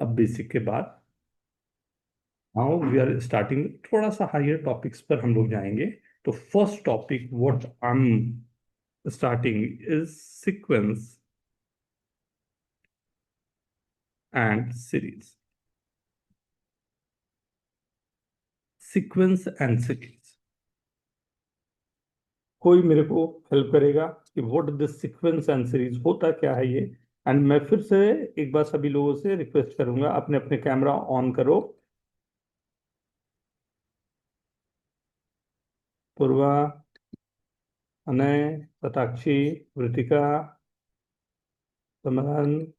अब बेसिक के बाद नाउ वी आर स्टार्टिंग थोड़ा सा हायर टॉपिक्स पर हम लोग जाएंगे। तो first topic what I am starting is sequence and series. Sequence and series, कोई मेरे को हेल्प करेगा कि what this sequence and series होता क्या है ये। एंड मैं फिर से एक बार सभी लोगों से रिक्वेस्ट करूंगा, अपने अपने कैमरा ऑन करो। Purva, Anay, Satakshi, Vritika, Samaran.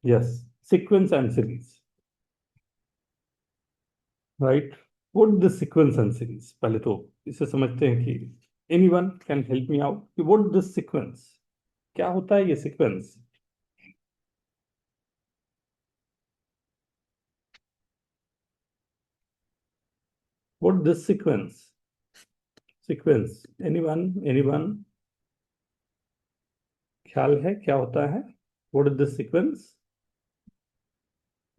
Yes, sequence and series, right. What this sequence and series, पहले तो इसे समझते हैं कि anyone can help me out कि व्हाट दिस सीक्वेंस, क्या होता है ये sequence. What this sequence, sequence, anyone, anyone, ख्याल है क्या होता है व्हाट इज दिस सीक्वेंस।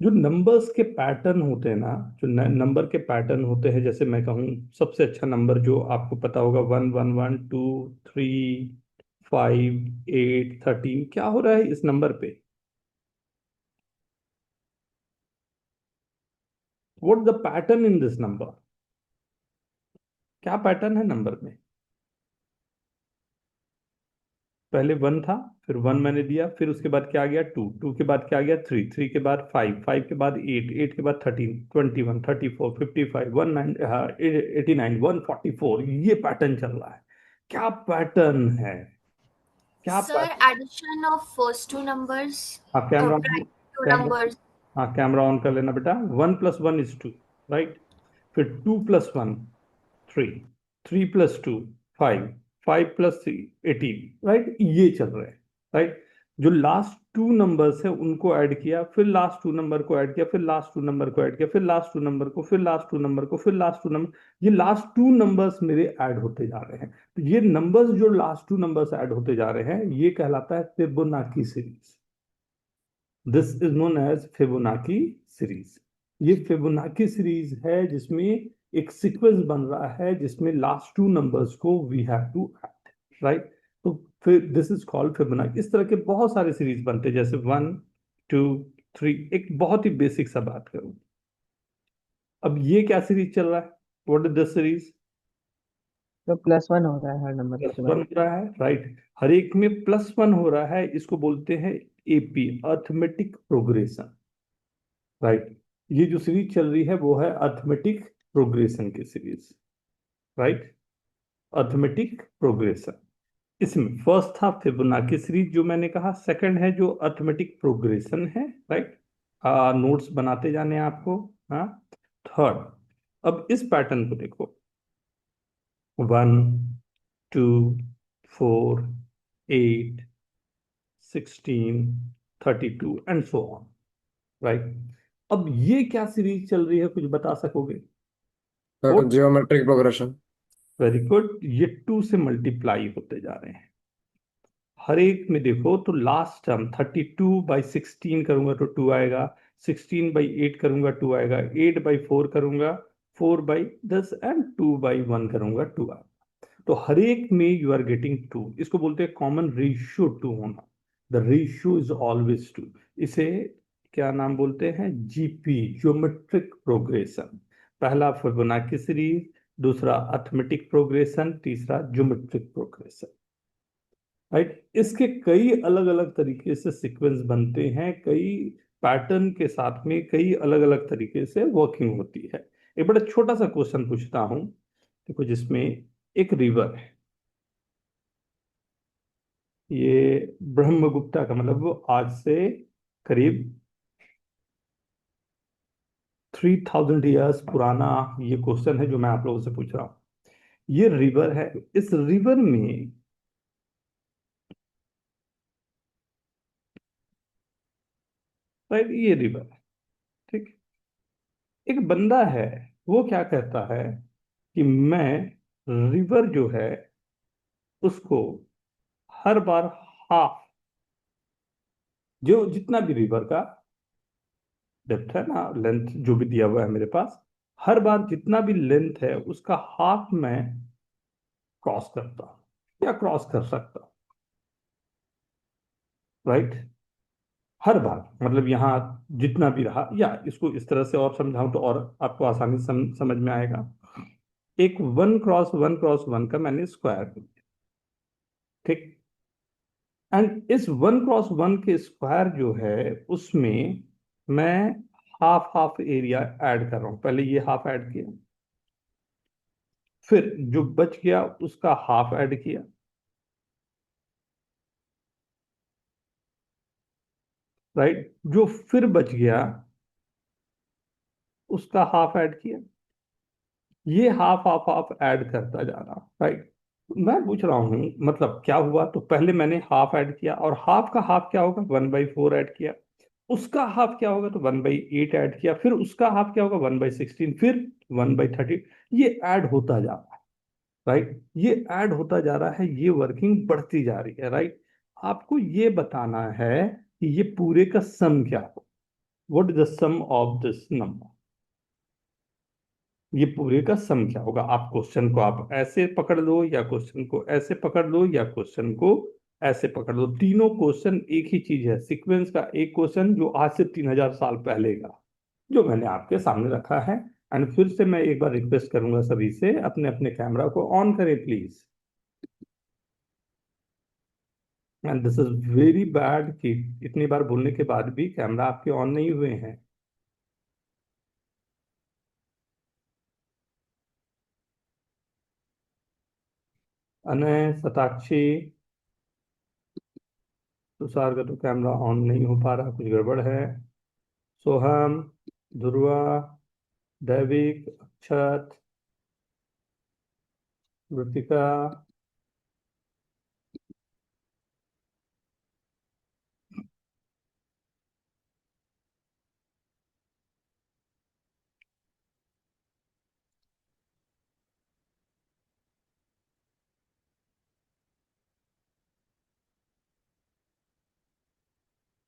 जो नंबर्स के पैटर्न होते हैं ना, जो नंबर के पैटर्न होते हैं, जैसे मैं कहूँ सबसे अच्छा नंबर जो आपको पता होगा 1 1 1 2 3 5 8 13, क्या हो रहा है इस नंबर पे। What the pattern in this number, क्या पैटर्न है नंबर में। पहले 1 था, फिर 1 मैंने दिया, फिर उसके बाद क्या आ गया 2, 2 के बाद क्या आ गया 3, 3 के बाद 5, 5 के बाद 8, 8 के बाद 13, 21, 34, 55, 89, 144, ये पैटर्न चल रहा है। क्या पैटर्न है, क्या Sir, pattern. addition of first two numbers हाँ or camera, prime two camera, numbers. हाँ कैमरा ऑन कर लेना बेटा। 1 + 1 = 2, राइट। फिर 2 + 1 3, 3 + 2 5, 5 + 3 18, राइट, ये चल रहे हैं, राइट। जो लास्ट टू नंबर्स है उनको ऐड किया, फिर लास्ट टू नंबर को ऐड किया, फिर लास्ट टू नंबर को ऐड किया, फिर लास्ट टू नंबर को, फिर लास्ट टू नंबर को, फिर लास्ट टू नंबर, ये लास्ट टू नंबर्स मेरे ऐड होते जा रहे हैं। तो ये नंबर्स जो लास्ट टू नंबर्स ऐड होते जा रहे हैं ये कहलाता है Fibonacci series. This is known as Fibonacci series. ये फिबोनाची सीरीज है जिसमें एक सीक्वेंस बन रहा है जिसमें लास्ट टू नंबर्स को we have to add, right. तो फिर दिस इज कॉल्ड फिबोनाची। इस तरह के बहुत सारे सीरीज बनते हैं, जैसे 1 2 3। एक बहुत ही बेसिक सा बात करूं, अब ये क्या सीरीज चल रहा है, व्हाट इज दिस सीरीज। तो +1 हो रहा है हर नंबर प्लस के वन बाद। हो रहा है, राइट। हर एक में +1 हो रहा है, इसको बोलते हैं एपी, अर्थमेटिक प्रोग्रेशन, राइट। ये जो सीरीज चल रही है वो है अर्थमेटिक प्रोग्रेशन की सीरीज, राइट। अर्थमेटिक प्रोग्रेशन, इसमें फर्स्ट था फिबोनाची सीरीज जो मैंने कहा, सेकंड है जो अर्थमेटिक प्रोग्रेशन है, राइट। नोट्स बनाते जाने हैं आपको। हाँ, थर्ड, अब इस पैटर्न को देखो, 1 2 4 8 16 32 एंड सो ऑन, राइट। अब ये क्या सीरीज चल रही है, कुछ बता सकोगे। Geometric progression. वेरी गुड, ये 2 से मल्टीप्लाई होते जा रहे हैं। हर एक में देखो तो लास्ट टर्म 32/16 करूंगा तो 2 आएगा, 16/8 करूंगा 2 आएगा, 8/4 करूंगा 4/10 एंड 2/1 करूंगा 2 आएगा। तो हर एक में यू आर गेटिंग 2, इसको बोलते हैं कॉमन रेशियो 2 होना। The ratio is always 2। इसे क्या नाम बोलते हैं, जीपी, ज्योमेट्रिक प्रोग्रेशन। पहला फिबोनाची सीरीज, दूसरा अर्थमेटिक प्रोग्रेशन, तीसरा ज्योमेट्रिक प्रोग्रेशन, राइट। इसके कई अलग अलग तरीके से सीक्वेंस बनते हैं, कई पैटर्न के साथ में कई अलग अलग तरीके से वर्किंग होती है। एक बड़ा छोटा सा क्वेश्चन पूछता हूं, देखो जिसमें एक रिवर है, ये ब्रह्मगुप्ता का मतलब वो आज से करीब 3000 ईयर्स पुराना ये क्वेश्चन है जो मैं आप लोगों से पूछ रहा हूं। ये रिवर है, इस रिवर में, राइट, ये रिवर है, ठीक। एक बंदा है, वो क्या कहता है कि मैं रिवर जो है उसको हर बार हाफ, जो जितना भी रिवर का डेप्थ है ना, लेंथ जो भी दिया हुआ है मेरे पास, हर बार जितना भी लेंथ है उसका हाफ मैं क्रॉस करता हूं या क्रॉस कर सकता हूं, राइट। हर बार मतलब यहाँ जितना भी रहा, या इसको इस तरह से और समझाऊं तो और आपको आसानी से समझ में आएगा। एक 1 क्रॉस 1 का मैंने स्क्वायर किया, ठीक। एंड इस 1 क्रॉस 1 के स्क्वायर जो है उसमें मैं हाफ हाफ एरिया ऐड कर रहा हूं। पहले ये हाफ ऐड किया, फिर जो बच गया उसका हाफ ऐड किया, राइट। जो फिर बच गया उसका हाफ ऐड किया, ये हाफ हाफ हाफ ऐड करता जा रहा, राइट। मैं पूछ रहा हूं मतलब क्या हुआ, तो पहले मैंने हाफ ऐड किया, और हाफ का हाफ क्या होगा, 1/4 ऐड किया। उसका हाफ क्या होगा, तो 1/8 ऐड किया। फिर उसका हाफ क्या होगा, 1/16। फिर 1/30। ये ऐड होता जा रहा है, राइट। ये ऐड होता जा रहा है, ये वर्किंग बढ़ती जा रही है, राइट। आपको ये बताना है कि ये पूरे का सम क्या हो, what is the sum of this number. ये पूरे का सम क्या होगा। आप क्वेश्चन को आप ऐसे पकड़ लो, या क्वेश्चन को ऐसे पकड़ लो, या क्वेश्चन को ऐसे पकड़ लो। तीनों क्वेश्चन एक ही चीज है, सीक्वेंस का एक क्वेश्चन जो आज से 3000 साल पहले का, जो मैंने आपके सामने रखा है। एंड फिर से मैं एक बार रिक्वेस्ट करूंगा सभी से, अपने अपने कैमरा को ऑन करें please. And this is very bad कि इतनी बार बोलने के बाद भी कैमरा आपके ऑन नहीं हुए हैं। अनय, शताक्षी, तुषार का तो कैमरा ऑन नहीं हो पा रहा, कुछ गड़बड़ है। सोहम, ध्रुवा, दैविक, अक्षत, कृतिका,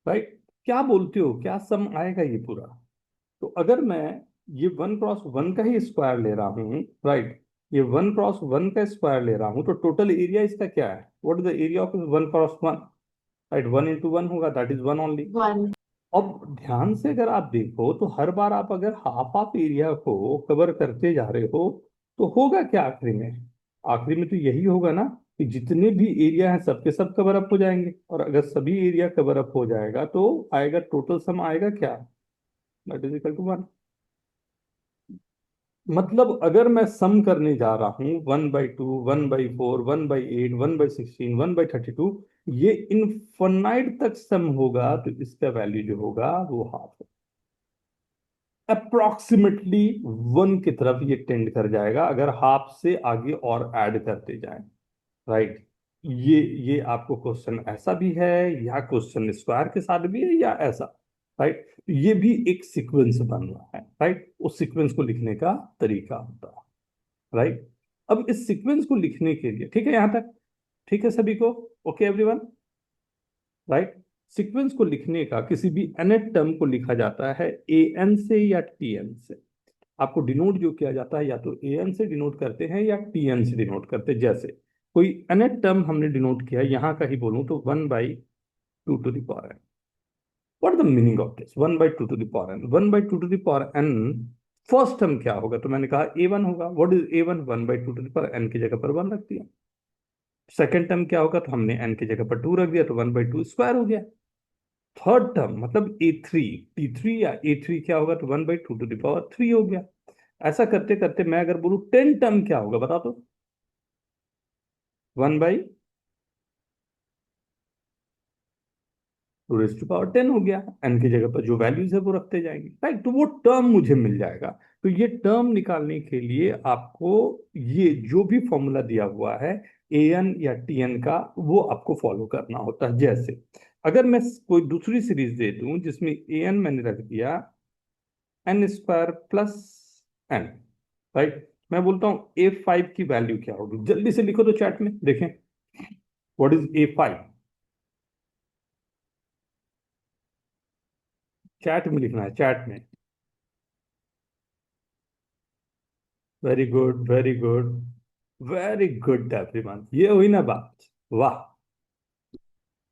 राइट। क्या बोलते हो, क्या सम आएगा ये पूरा। तो अगर मैं ये 1 क्रॉस 1 का ही स्क्वायर ले रहा हूँ, राइट, ये 1 क्रॉस 1 का स्क्वायर ले रहा हूँ, तो टोटल एरिया इसका क्या है, what is the area of 1 cross 1, right. 1 × 1 होगा, दैट इज 1 ओनली। वन। अब ध्यान से अगर आप देखो तो हर बार आप अगर हाफ हाफ एरिया को कवर करते जा रहे हो, तो होगा क्या आखिरी में। आखिरी में तो यही होगा ना कि जितने भी एरिया हैं सबके सब कवर अप हो जाएंगे, और अगर सभी एरिया कवर अप हो जाएगा तो आएगा टोटल सम आएगा क्या, दैट इज इक्वल टू 1। मतलब अगर मैं सम करने जा रहा हूं 1/2, 1/4, 1/8, 1/16, 1/32, ये इनफाइनाइट तक सम होगा, तो इसका वैल्यू जो होगा वो हाफ, अप्रोक्सीमेटली 1 की तरफ ये टेंड कर जाएगा अगर हाफ से आगे और ऐड करते जाएं, राइट। ये आपको क्वेश्चन ऐसा भी है, या क्वेश्चन स्क्वायर के साथ भी है, या ऐसा, राइट। ये भी एक सीक्वेंस बन रहा है, राइट। उस सीक्वेंस को लिखने का तरीका होता है, राइट। अब इस सीक्वेंस को लिखने के लिए, ठीक है यहां तक, ठीक है सभी को, ओके एवरीवन, राइट। सीक्वेंस को लिखने का किसी भी nth टर्म को लिखा जाता है an से या tn से। आपको डिनोट जो किया जाता है या तो an से डिनोट करते हैं या tn से डिनोट करते हैं। जैसे कोई nth टर्म हमने डिनोट किया, यहां का ही बोलूं तो 1/2 n। What the meaning of this 1/2 n, 1/2 n। First term क्या होगा, तो मैंने कहा a1 होगा। व्हाट इज a1, 1/2 n की जगह पर 1 रख दिया। सेकेंड टर्म क्या होगा, तो हमने n की जगह पर 2 रख दिया, तो 1/2 स्क्वायर हो गया। थर्ड टर्म मतलब a3, t3 या a3 क्या होगा, तो 1/2 हो गया। ऐसा करते करते मैं अगर बोलूं 10 टर्म क्या होगा बता दो, 1/2 हो गया। n की जगह पर जो वैल्यूज है वो रखते जाएंगे, राइट। तो वो टर्म मुझे मिल जाएगा। तो ये टर्म निकालने के लिए आपको ये जो भी फॉर्मूला दिया हुआ है an या tn का, वो आपको फॉलो करना होता है। जैसे अगर मैं कोई दूसरी सीरीज दे दूं जिसमें an मैंने रख दिया n² + n, राइट। मैं बोलता हूं a5 की वैल्यू क्या होगी, जल्दी से लिखो तो चैट में देखें, व्हाट इज a5। चैट में लिखना है, चैट में। Very good, very good, very good everyone. ये हुई ना बात, वाह,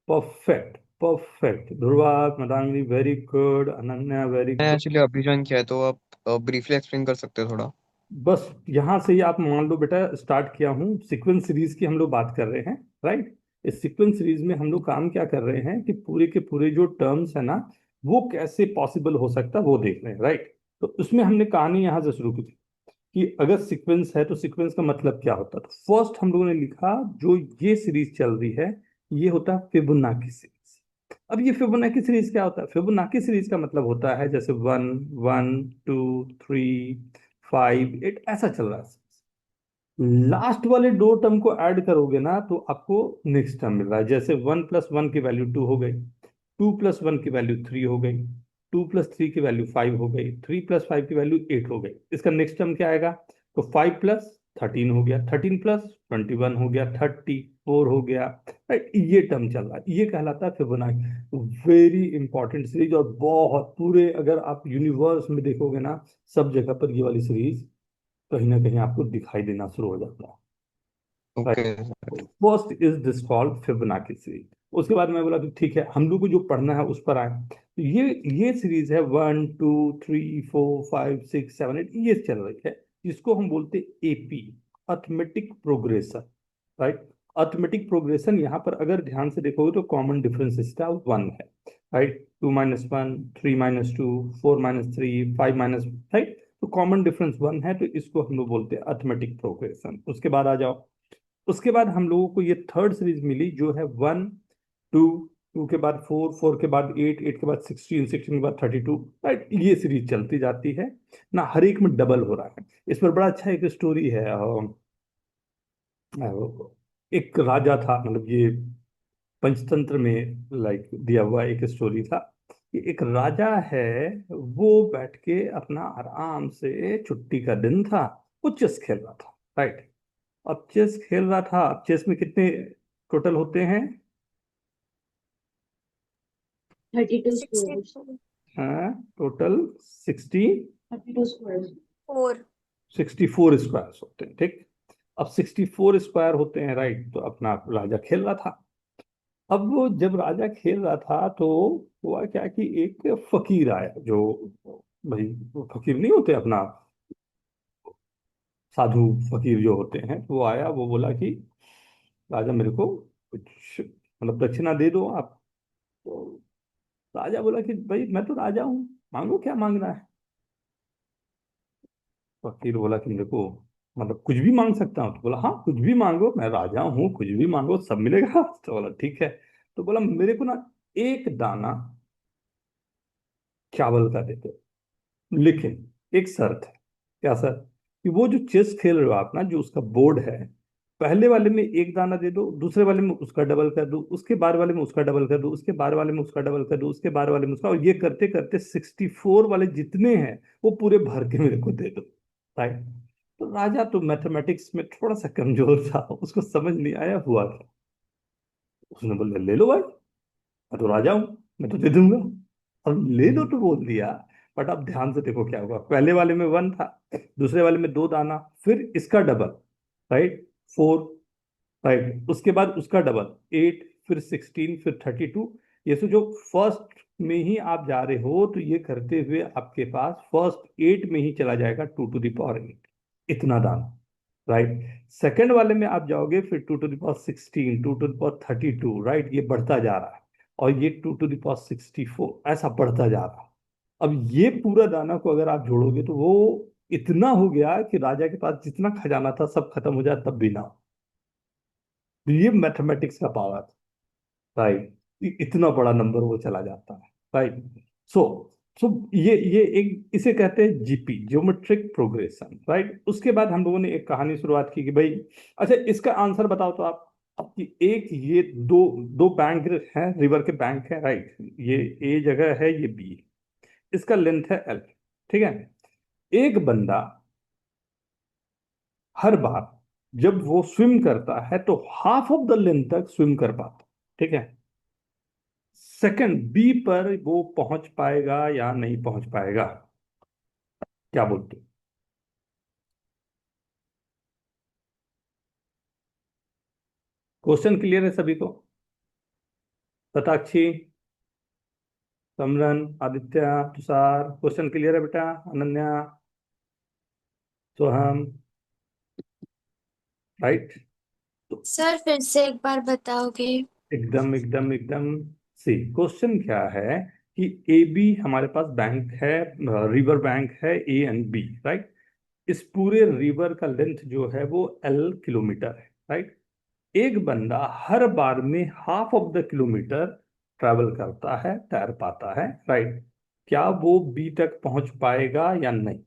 perfect, perfect. Dhruva, Madangi, very good. Ananya, very मैं गुड। एक्चुअली अभी ज्वाइन किया है, तो आप ब्रीफली एक्सप्लेन कर सकते हो थोड़ा? बस यहां से ही आप मान लो बेटा, स्टार्ट किया हूँ। सीक्वेंस सीरीज की हम लोग बात कर रहे हैं, राइट। इस सीक्वेंस सीरीज में हम लोग काम क्या कर रहे हैं कि पूरे के पूरे जो टर्म्स है ना, वो कैसे पॉसिबल हो सकता है वो देख रहे हैं, राइट। तो उसमें हमने कहानी यहां से शुरू की थी कि अगर सीक्वेंस है तो सीक्वेंस का मतलब क्या होता है। तो फर्स्ट हम लोगों ने लिखा, जो ये सीरीज चल रही है ये होता है फिबोनाची सीरीज। अब ये फिबोनाची सीरीज क्या होता है? फिबोनाची सीरीज का मतलब होता है जैसे 1 1 2 3 5 8 ऐसा चल रहा है। लास्ट वाले दो टर्म को ऐड करोगे ना तो आपको नेक्स्ट टर्म मिल रहा है। जैसे 1 + 1 की वैल्यू 2 हो गई, 2 + 1 की वैल्यू 3 हो गई, 2 + 3 की वैल्यू 5 हो गई, 3 + 5 की वैल्यू 8 हो गई। इसका नेक्स्ट टर्म क्या आएगा? तो 5 + 13 हो गया, 13 + 21 हो गया, 34 हो गया, राइट। ये टर्म चल रहा है, ये कहलाता है फिबोनाची। वेरी इंपॉर्टेंट सीरीज, और बहुत पूरे अगर आप यूनिवर्स में देखोगे ना, सब जगह पर ये वाली सीरीज कहीं ना कहीं आपको दिखाई देना शुरू हो जाता है, okay. Right. First is this called Fibonacci series. उसके बाद मैं बोला कि ठीक है, हम लोग को जो पढ़ना है उस पर आए। तो ये सीरीज है 1 2 3 4 5 6 7 8, ये चल रही है, जिसको हम बोलते AP, arithmetic progression, right. Arithmetic progression यहाँ पर अगर ध्यान से देखोगे तो कॉमन डिफरेंस इसका 1 है, राइट। 2 - 1, 3 - 2, 4 - 3, 5 राइट। तो कॉमन डिफरेंस 1 है, तो इसको हम लोग बोलते हैं अर्थमेटिक प्रोग्रेशन। उसके बाद आ जाओ, उसके बाद हम लोगों को ये थर्ड सीरीज मिली जो है 1 2, 2 के बाद 4 के बाद 8 के बाद 16 के बाद 32, राइट। ये सीरीज चलती जाती है ना, हर एक में डबल हो रहा है। इस पर बड़ा अच्छा एक स्टोरी है। एक राजा था, मतलब ये पंचतंत्र में लाइक दिया हुआ एक स्टोरी था कि एक राजा है, वो बैठ के अपना आराम से, छुट्टी का दिन था, वो चेस खेल रहा था, राइट। अब चेस खेल रहा था, अब चेस में कितने टोटल होते हैं? 32 squares. 64 total 60, 32 squares. 64 स्क्वायर्स होते हैं, ठीक। अब 64 स्क्वायर होते हैं, राइट। तो अपना राजा खेल रहा था। अब वो जब राजा खेल रहा था तो हुआ क्या कि एक फकीर आया, जो भाई वो फकीर नहीं होते अपना, साधु फकीर जो होते हैं, तो वो आया, वो बोला कि राजा मेरे को कुछ मतलब दक्षिणा दे दो आप। तो राजा बोला कि भाई मैं तो राजा हूँ, मांगो क्या मांगना है। फकीर बोला कि मेरे को मतलब कुछ भी मांग सकता हूँ। तो बोला हाँ कुछ भी मांगो, मैं राजा हूँ, कुछ भी मांगो सब मिलेगा। तो बोला ठीक है। तो बोला मेरे को ना एक दाना चावल का दे दो, लेकिन एक शर्त है। क्या शर्त? कि वो जो चेस खेल रहे हो आप ना, जो उसका बोर्ड है, पहले वाले में एक दाना दे दो, दूसरे वाले में उसका डबल कर दो, उसके बार वाले में उसका डबल कर दो, उसके बार वाले में उसका डबल कर दो, उसके बार वाले में उसका, और ये करते करते 64 वाले जितने हैं वो पूरे भर के मेरे को दे दो, राइट। तो राजा तो मैथमेटिक्स में थोड़ा सा कमजोर था, उसको समझ नहीं आया हुआ क्या। उसने बोला ले लो भाई, मैं तो राजा हूं, मैं तो दे दूंगा। अब ले लो तो बोल दिया, बट अब ध्यान से देखो क्या हुआ। पहले वाले में 1 था, दूसरे वाले में 2 दाना, फिर इसका डबल, राइट, 4, राइट। उसके बाद उसका डबल 8, फिर 16, फिर 32। ये तो जो फर्स्ट में ही आप जा रहे हो, तो ये करते हुए आपके पास फर्स्ट 8 में ही चला जाएगा 2⁸ इतना दाना, राइट। सेकंड वाले में आप जाओगे, फिर 2⁻16, 2⁻32, राइट। ये बढ़ता जा रहा है, और ये 2⁻64, ऐसा बढ़ता जा रहा है। अब ये पूरा दाना को अगर आप जोड़ोगे तो वो इतना हो गया कि राजा के पास जितना खजाना था सब खत्म हो जाए तब भी ना हो। तो ये मैथमेटिक्स का पावर, राइट। इतना बड़ा नंबर वो चला जाता है, राइट। सो सो ये एक, इसे कहते हैं जीपी, ज्योमेट्रिक प्रोग्रेशन, राइट। उसके बाद हम लोगों ने एक कहानी शुरुआत की कि भाई अच्छा इसका आंसर बताओ तो आप। कि एक ये दो दो बैंक है, रिवर के बैंक है, राइट। ये ए जगह है, ये बी, इसका लेंथ है एल, ठीक है। एक बंदा हर बार जब वो स्विम करता है तो हाफ ऑफ द लेंथ तक स्विम कर पाता, ठीक है। सेकंड बी पर वो पहुंच पाएगा या नहीं पहुंच पाएगा? क्या बोलते हो? क्वेश्चन क्लियर है सभी को? शताक्षी, समरन, आदित्य, तुषार, क्वेश्चन क्लियर है बेटा? अनन्या, सोहम, राइट? सर फिर से एक बार बताओगे? एकदम एकदम एकदम। सी क्वेश्चन क्या है कि ए बी हमारे पास बैंक है, रिवर बैंक है ए एंड बी, राइट? इस पूरे रिवर का लेंथ जो है वो एल किलोमीटर है, राइट? एक बंदा हर बार में half of the kilometre travel करता है, तैर पाता है, राइट? क्या वो बी तक पहुंच पाएगा या नहीं?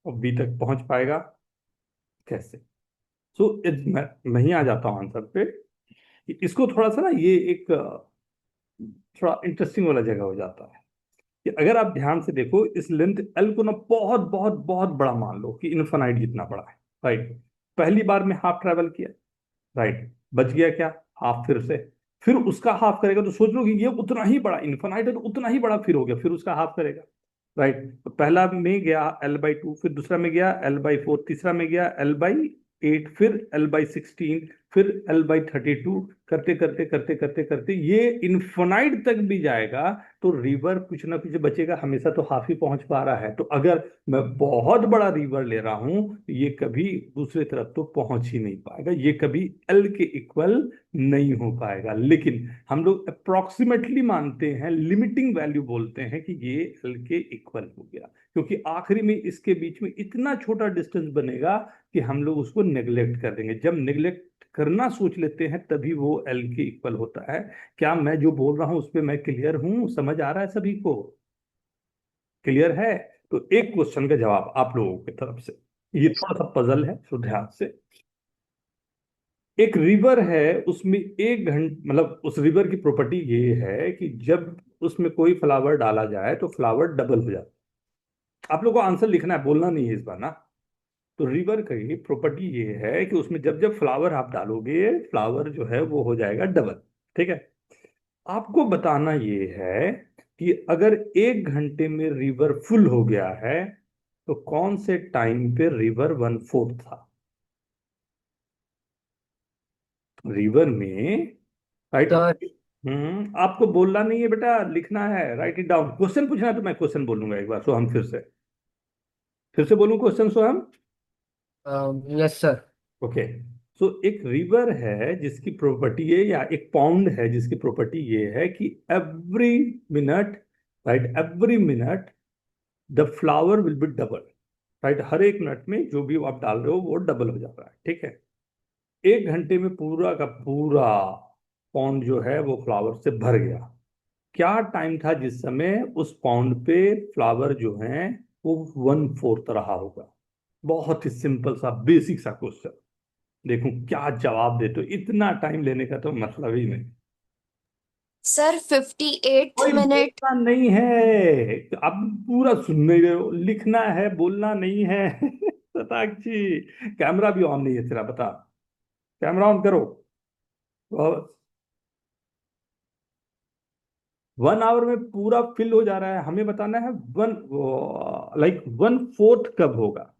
और बी तक पहुंच पाएगा कैसे? सो मैं ही आ जाता हूं आंसर पे। इसको थोड़ा सा ना, ये एक थोड़ा इंटरेस्टिंग वाला जगह हो जाता है कि अगर आप ध्यान से देखो, इस लेंथ एल को ना बहुत बहुत बहुत बड़ा मान लो कि इनफाइनाइट जितना बड़ा है, राइट? पहली बार में हाफ ट्रैवल किया, राइट? बच गया क्या? हाफ। फिर उसका हाफ करेगा तो सोच लो कि ये उतना ही बड़ा इनफाइनाइट है, तो उतना ही बड़ा फिर हो गया, फिर उसका हाफ करेगा, राइट? तो पहला में गया L/2, फिर दूसरा में गया L/4, तीसरा में गया L/8, फिर L/16, फिर L/32, करते करते करते करते करते ये इन्फिनाइट तक भी जाएगा तो रिवर कुछ ना कुछ बचेगा, हमेशा तो हाफ ही पहुंच पा रहा है। तो अगर मैं बहुत बड़ा रिवर ले रहा हूं तो ये कभी दूसरे तरफ तो पहुंच ही नहीं पाएगा, ये कभी एल के इक्वल नहीं हो पाएगा। लेकिन हम लोग अप्रोक्सीमेटली मानते हैं, लिमिटिंग वैल्यू बोलते हैं कि ये एल के इक्वल हो गया, क्योंकि आखिरी में इसके बीच में इतना छोटा डिस्टेंस बनेगा कि हम लोग उसको नेग्लेक्ट कर देंगे। जब नेग्लेक्ट करना सोच लेते हैं तभी वो एल के इक्वल होता है। क्या मैं जो बोल रहा हूं उस पर मैं क्लियर हूं? समझ आ रहा है सभी को? क्लियर है? तो एक क्वेश्चन का जवाब आप लोगों की तरफ से, ये थोड़ा सा पजल है, तो ध्यान से। एक रिवर है, उसमें 1 घंटे, मतलब उस रिवर की प्रॉपर्टी ये है कि जब उसमें कोई फ्लावर डाला जाए तो फ्लावर डबल हो जाता है। आप लोगों को आंसर लिखना है, बोलना नहीं है इस बार ना। तो रिवर की प्रॉपर्टी ये है कि उसमें जब जब फ्लावर आप डालोगे, फ्लावर जो है वो हो जाएगा डबल, ठीक है? आपको बताना ये है कि अगर 1 घंटे में रिवर फुल हो गया है तो कौन से टाइम पे रिवर 1/4 था? रिवर में, राइट? सर आपको बोलना नहीं है बेटा, लिखना है, राइट इट डाउन। क्वेश्चन पूछना है तो मैं क्वेश्चन बोलूंगा एक बार, सो हम फिर से बोलूं क्वेश्चन, सो हम। Yes sir. ओके। सो एक रिवर है जिसकी प्रॉपर्टी है, या एक पॉन्ड है जिसकी प्रॉपर्टी ये है कि every minute, right, every minute the flower will be double, right? हर एक मिनट में जो भी आप डाल रहे हो वो डबल हो जाता है, ठीक है? 1 घंटे में पूरा का पूरा पॉन्ड जो है वो फ्लावर से भर गया। क्या टाइम था जिस समय उस पॉन्ड पे फ्लावर जो हैं वो 1/4 रहा होगा? बहुत ही सिंपल सा बेसिक सा क्वेश्चन। देखूं क्या जवाब देते हो, इतना टाइम लेने का तो मतलब ही नहीं। सर 58 कोई मिनट। बोलना नहीं है, अब पूरा सुन नहीं रहे हो, लिखना है, बोलना नहीं है। सताक्षी, कैमरा भी ऑन नहीं है तेरा, बता। कैमरा ऑन करो। 1 आवर में पूरा फिल हो जा रहा है, हमें बताना है 1/4 कब होगा।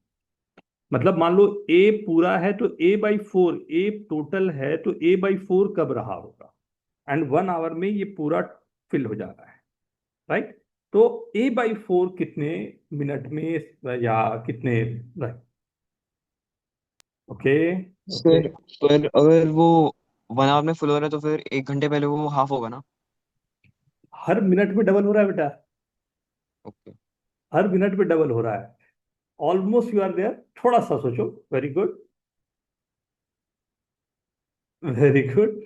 मतलब मान लो ए पूरा है तो A/4, ए टोटल है तो A/4 कब रहा होगा? एंड 1 आवर में ये पूरा फिल हो जा रहा है, राइट? तो A/4 कितने मिनट में या कितने, ओके? ओके। सर पर अगर वो 1 आवर में फुल हो रहा है तो फिर 1 घंटे पहले वो हाफ होगा ना? हर मिनट में डबल हो रहा है बेटा, ओके। हर मिनट में डबल हो रहा है। ऑलमोस्ट यू आर देयर, थोड़ा सा सोचो। Very good, very good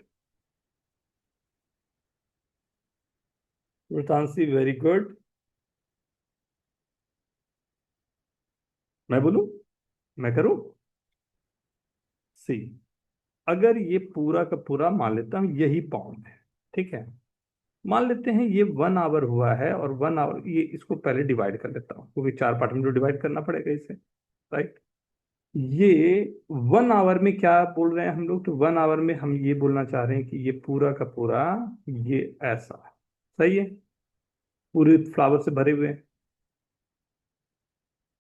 Mritanshi, very good. मैं बोलूं, मैं करूं? सी, अगर ये पूरा का पूरा मान लेता हूं यही पाउंड है, ठीक है? मान लेते हैं ये 1 आवर हुआ है, और 1 आवर, ये इसको पहले डिवाइड कर लेता हूं क्योंकि 4 पार्ट में तो डिवाइड करना पड़ेगा इसे, राइट? ये 1 आवर में क्या बोल रहे हैं हम लोग? तो 1 आवर में हम ये बोलना चाह रहे हैं कि ये पूरा का पूरा ये ऐसा, सही है, पूरे फ्लावर से भरे हुए हैं,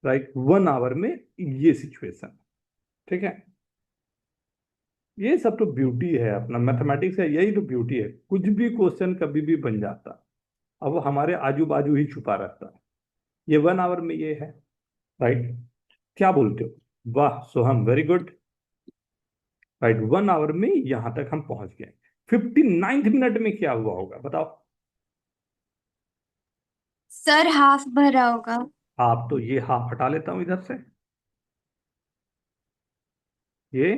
राइट। 1 आवर में ये सिचुएशन, ठीक है। ये सब तो ब्यूटी है अपना मैथमेटिक्स है, यही तो ब्यूटी है, कुछ भी क्वेश्चन कभी भी बन जाता, अब वो हमारे आजू बाजू ही छुपा रहता है। ये 1 आवर में ये है, राइट। क्या बोलते हो? वाह सोहम, वेरी गुड, राइट। 1 आवर में यहां तक हम पहुंच गए। 59 मिनट में क्या हुआ होगा बताओ? सर हाफ भरा होगा। आप तो ये हाफ हटा लेता हूं इधर से, ये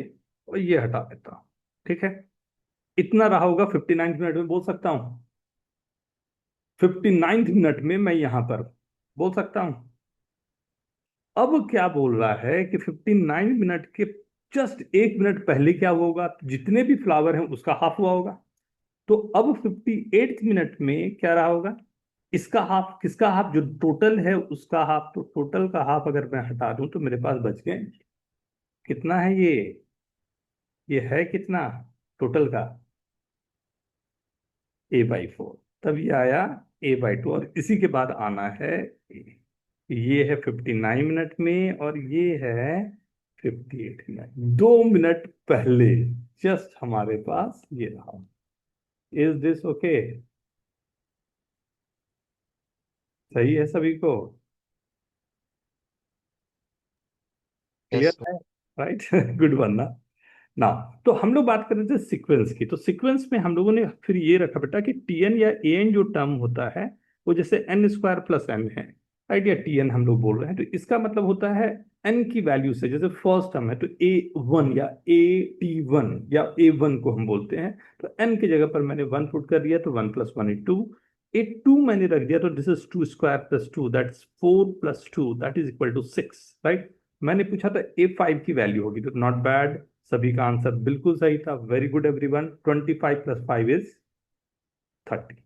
और ये हटा लेता हूं, ठीक है। इतना रहा होगा 59 मिनट में, बोल सकता हूं 59 मिनट में मैं यहां पर बोल सकता हूं। अब क्या बोल रहा है कि 59 मिनट के जस्ट 1 मिनट पहले क्या हुआ होगा, जितने भी फ्लावर हैं उसका हाफ हुआ होगा। तो अब 58 मिनट में क्या रहा होगा, इसका हाफ, किसका हाफ, जो टोटल है उसका हाफ। तो टोटल का हाफ अगर मैं हटा दूं तो मेरे पास बच गए, कितना है ये है कितना टोटल का, a/4। तब ये आया a/2, और इसी के बाद आना है a। ये है 59 मिनट में और ये है 58 मिनट, 2 मिनट पहले जस्ट हमारे पास ये रहा। Is this okay? सही है सभी को? यस क्लियर है, राइट। गुड वन ना। ना, तो हम लोग बात कर रहे थे सीक्वेंस की, तो सीक्वेंस में हम लोगों ने फिर ये रखा बेटा कि टीएन या एएन जो टर्म होता है वो जैसे एन स्क्वायर प्लस एन है, राइट, या टीएन हम लोग बोल रहे हैं, तो इसका मतलब होता है एन की वैल्यू से, जैसे फर्स्ट टर्म है तो A1 या AT1 या A1 को हम बोलते हैं, तो एन की जगह पर मैंने 1 पुट कर दिया तो 1+1 is 2। A2 मैंने रख दिया तो this is 2² + 2, that's 4+2, that is equal to 6, right. मैंने पूछा था A5 की वैल्यू होगी, तो नॉट बैड, सभी का आंसर बिल्कुल सही था, very good everyone. 25+5 is 30,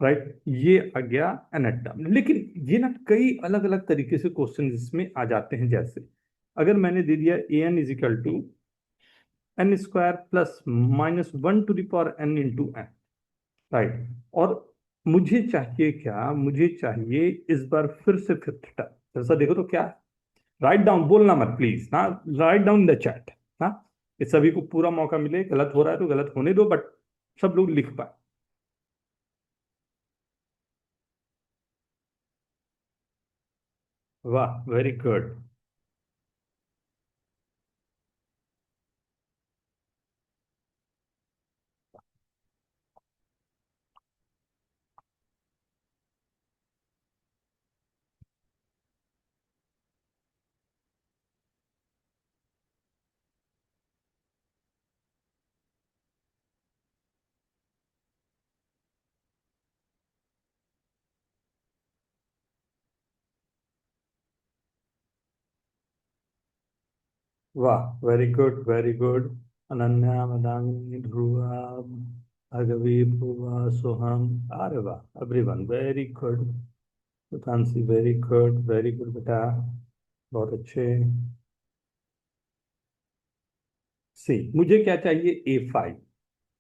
right. ये आ गया एनेटम। लेकिन ये ना कई अलग अलग तरीके से क्वेश्चन इसमें आ जाते हैं, जैसे अगर मैंने दे दिया an = n² + -1 to the power n into n, right. और मुझे चाहिए क्या, मुझे चाहिए इस बार फिर से फिफ्थ टर्म, जैसा देखो तो क्या, राइट डाउन, बोलना मत प्लीज ना, राइट डाउन द चैट ना, इस सभी को पूरा मौका मिले, गलत हो रहा है तो गलत होने दो, बट सब लोग लिख पाए। वाह, वेरी गुड। वाह, very good, very good. Ananya, Madangini, Dhruva, Bhargavi, Purva, Soham, अरे वाह everyone, very good. Sudhanshi, very good, very good बेटा, बहुत अच्छे। सी, मुझे क्या चाहिए,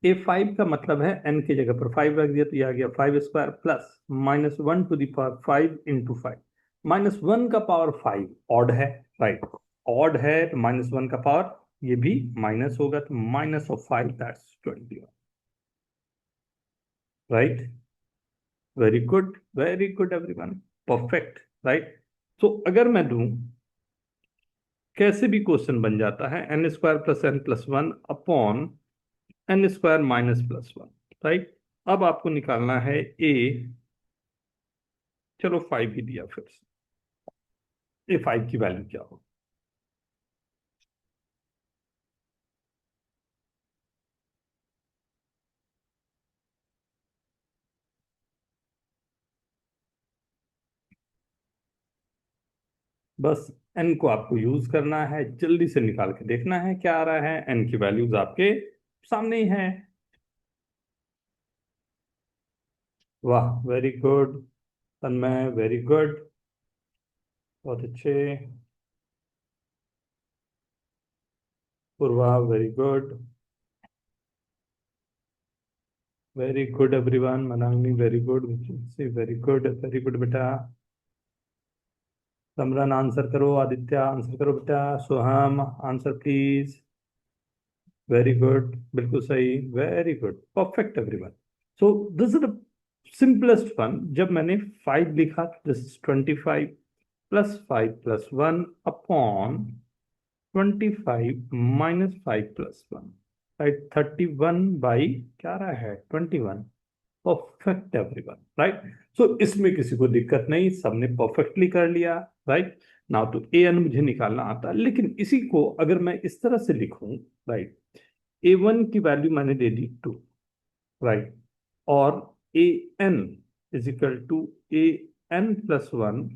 A5 का मतलब है n की जगह पर 5 रख दिया तो ये आ गया 5² + -1 to the power 5 × 5, -1 का पावर 5 ऑड है, राइट। ऑड है तो -1 का पावर ये भी माइनस होगा, तो -5 that's 21, right. Very good everyone, perfect, right. तो अगर मैं दूं, कैसे भी क्वेश्चन बन जाता है n² + n+1 upon n² -+1, right. अब आपको निकालना है a, चलो 5 ही दिया, फिर से A5 की वैल्यू क्या हो। बस n को आपको यूज करना है, जल्दी से निकाल के देखना है क्या आ रहा है, n की वैल्यूज आपके सामने ही है। वाह, very good Tanmay, very good, बहुत अच्छे। Purva, very good. Very good everyone, Manangani very good, very good बेटा। समरन आंसर करो, आदित्य आंसर करो बेटा, Soham answer please. Very good, बिल्कुल सही, very good, perfect everyone. So this is the simplest one. जब मैंने 5 लिखा, this 25 plus 5 plus 1 upon 25 minus 5 plus 1, right, 31 by क्या रहा है 21। Perfect everyone, right. सो इसमें किसी को दिक्कत नहीं, सबने परफेक्टली कर लिया, राइट। नाउ तो ए एन मुझे निकालना आता है, लेकिन इसी को अगर मैं इस तरह से लिखूं, राइट, ए वन की वैल्यू मैंने दे दी 2, राइट, और A N is equal to A N plus 1,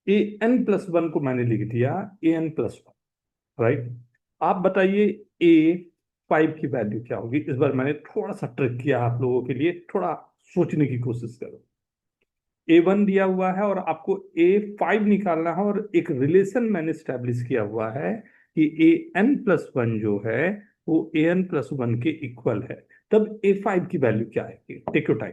A N plus 1 को मैंने लिख दिया ए एन प्लस 1, राइट। आप बताइए ए 5 की वैल्यू क्या होगी। इस बार मैंने थोड़ा सा ट्रिक किया आप लोगों के लिए, थोड़ा सोचने की कोशिश करो। ए वन दिया हुआ है और आपको ए 5 निकालना है, और एक रिलेशन मैंने स्टैब्लिश किया हुआ है कि ए एन प्लस 1 जो है वो ए एन प्लस 1 के इक्वल है। तब ए 5 की वैल्यू क्या है? Take your time.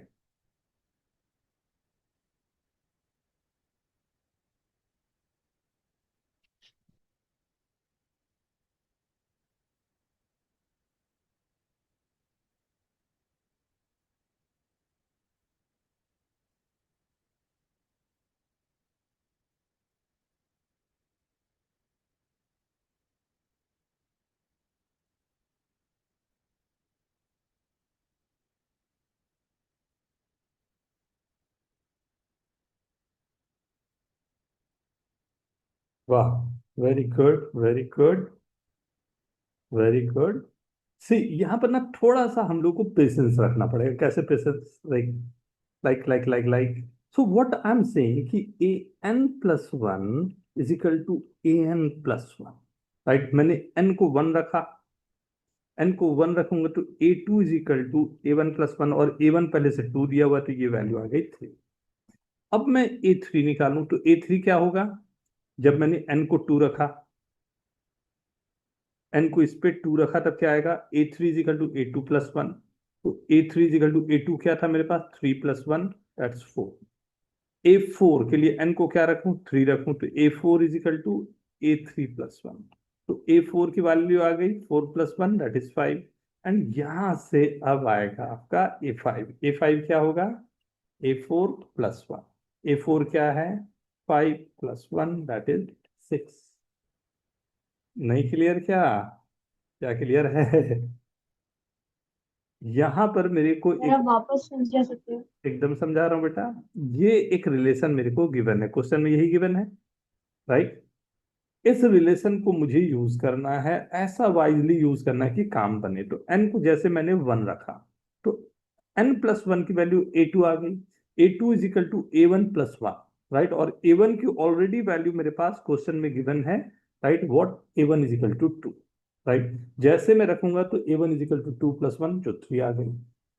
वाह, very good, very good, very good. See, यहाँ पर ना थोड़ा सा हम लोग को पेशेंस रखना पड़ेगा। कैसे patience? Like so what I am saying कि A N plus 1 is equal to A N plus 1, right. मैंने एन को 1 रखा, एन को 1 रखूंगा तो A two is equal to A one plus 1, और ए वन पहले से 2 दिया हुआ, तो ये वैल्यू आ गई 3। अब मैं ए थ्री निकालूं तो ए थ्री क्या होगा? जब मैंने एन को 2 रखा, एन को इस पे 2 रखा, तब क्या आएगा? A three is equal to A two plus 1। तो A three is equal to A two क्या था मेरे पास? 3 प्लस 1, दैट्स 4। ए फोर के लिए एन को क्या रखूं? 3 रखूं, तो A four is equal to A three plus 1। तो ए फोर की वैल्यू आ गई 4 प्लस 1, दैट इज 5। एंड यहां से अब आएगा आपका ए फाइव। ए फाइव क्या होगा? ए फोर प्लस 1। ए फोर क्या है? 5 प्लस 1, दैट इज 6। नहीं क्लियर क्या? क्या क्लियर है? यहां पर मेरे को सर आप वापस समझा सकते हो? एकदम समझा रहा हूं बेटा। ये एक रिलेशन मेरे को गिवन है, क्वेश्चन में यही गिवन है, राइट। इस रिलेशन को मुझे यूज करना है, ऐसा वाइजली यूज करना है कि काम बने। तो एन को जैसे मैंने 1 रखा, तो एन प्लस 1 की वैल्यू ए टू आ गई। A two is equal to A one plus 1, right. और ए वन की ऑलरेडी वैल्यू मेरे पास क्वेश्चन में गिवन है, right, what A one is equal to 2, right. जैसे मैं रखूंगा तो A one is equal to 2 plus 1, जो 3 आ गई।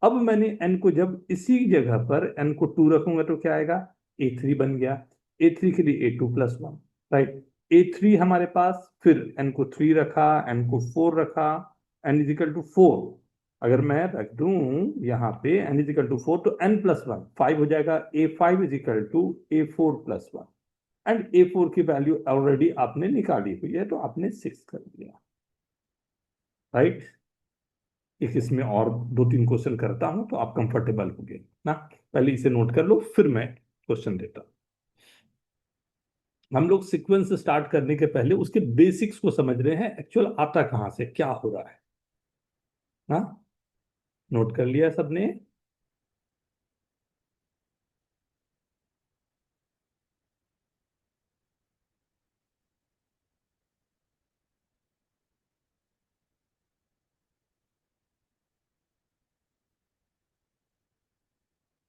अब मैंने एन को जब इसी जगह पर एन को 2 रखूंगा तो क्या आएगा? ए थ्री बन गया। ए थ्री के लिए ए टू प्लस 1, राइट। ए थ्री हमारे पास, फिर एन को 3 रखा, एन को 4 रखा, एन इज इक्वल टू 4। अगर मैं रख दूं यहाँ पे एन इज इक्वल टू 4, तो एन प्लस 1 5 हो जाएगा। A five is equal to A four plus 1। And A four की वैल्यू ऑलरेडी आपने निकाली हुई है, तो आपने 6 कर दिया, राइट। एक इसमें और 2-3 क्वेश्चन करता हूं तो आप कंफर्टेबल होंगे ना। पहले इसे नोट कर लो, फिर मैं क्वेश्चन देता हूं। हम लोग सीक्वेंस स्टार्ट करने के पहले उसके बेसिक्स को समझ रहे हैं, एक्चुअल आता कहां से, क्या हो रहा है ना। नोट कर लिया सबने?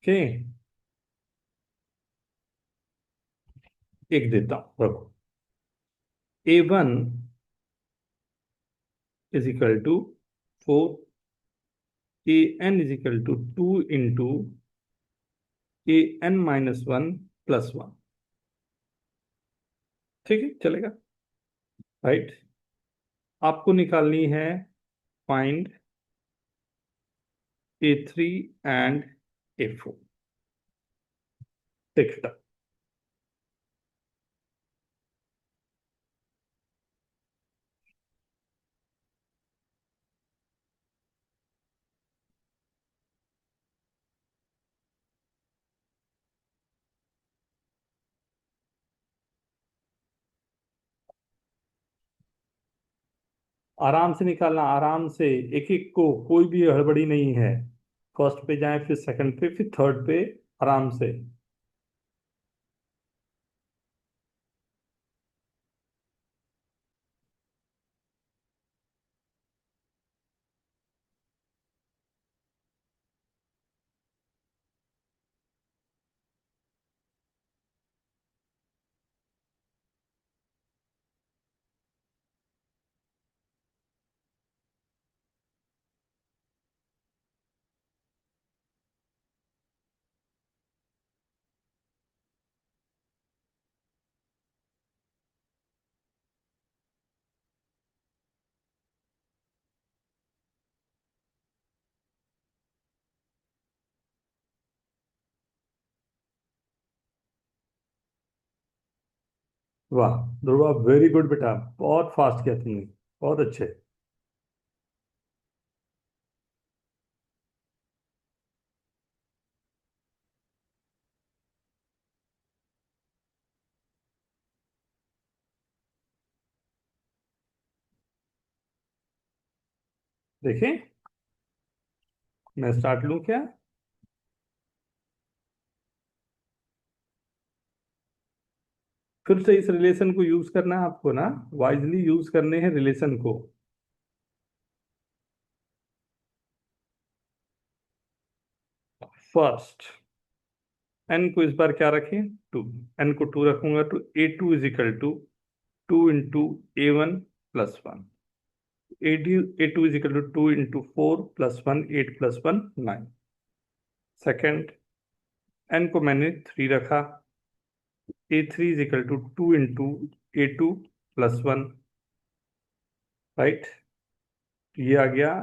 ओके, एक देता हूं, रखो। A one is equal to 4, A N is equal to 2 into A N minus 1 plus 1। ठीक है, चलेगा, राइट। आपको निकालनी है find A3 and A4। Take it up. आराम से निकालना, आराम से, एक एक को, कोई भी हड़बड़ी नहीं है। फर्स्ट पे जाएं, फिर सेकंड पे, फिर थर्ड पे, आराम से। वाह ध्रुवा, वेरी गुड बेटा, बहुत फास्ट किया तुमने, बहुत अच्छे। देखें, मैं स्टार्ट लूं क्या? फिर से इस रिलेशन को यूज करना है आपको ना, वाइजली यूज करने हैं रिलेशन को। फर्स्ट एन को इस बार क्या रखें? टू। एन को टू रखूंगा तो A2 is equal to 2 into A1 + 1। A2 is equal to 2 into 4 + 1, 8 + 1 9। Second, n को मैंने 3 रखा। A3 is equal to 2 into A2 + 1, right. ये आ गया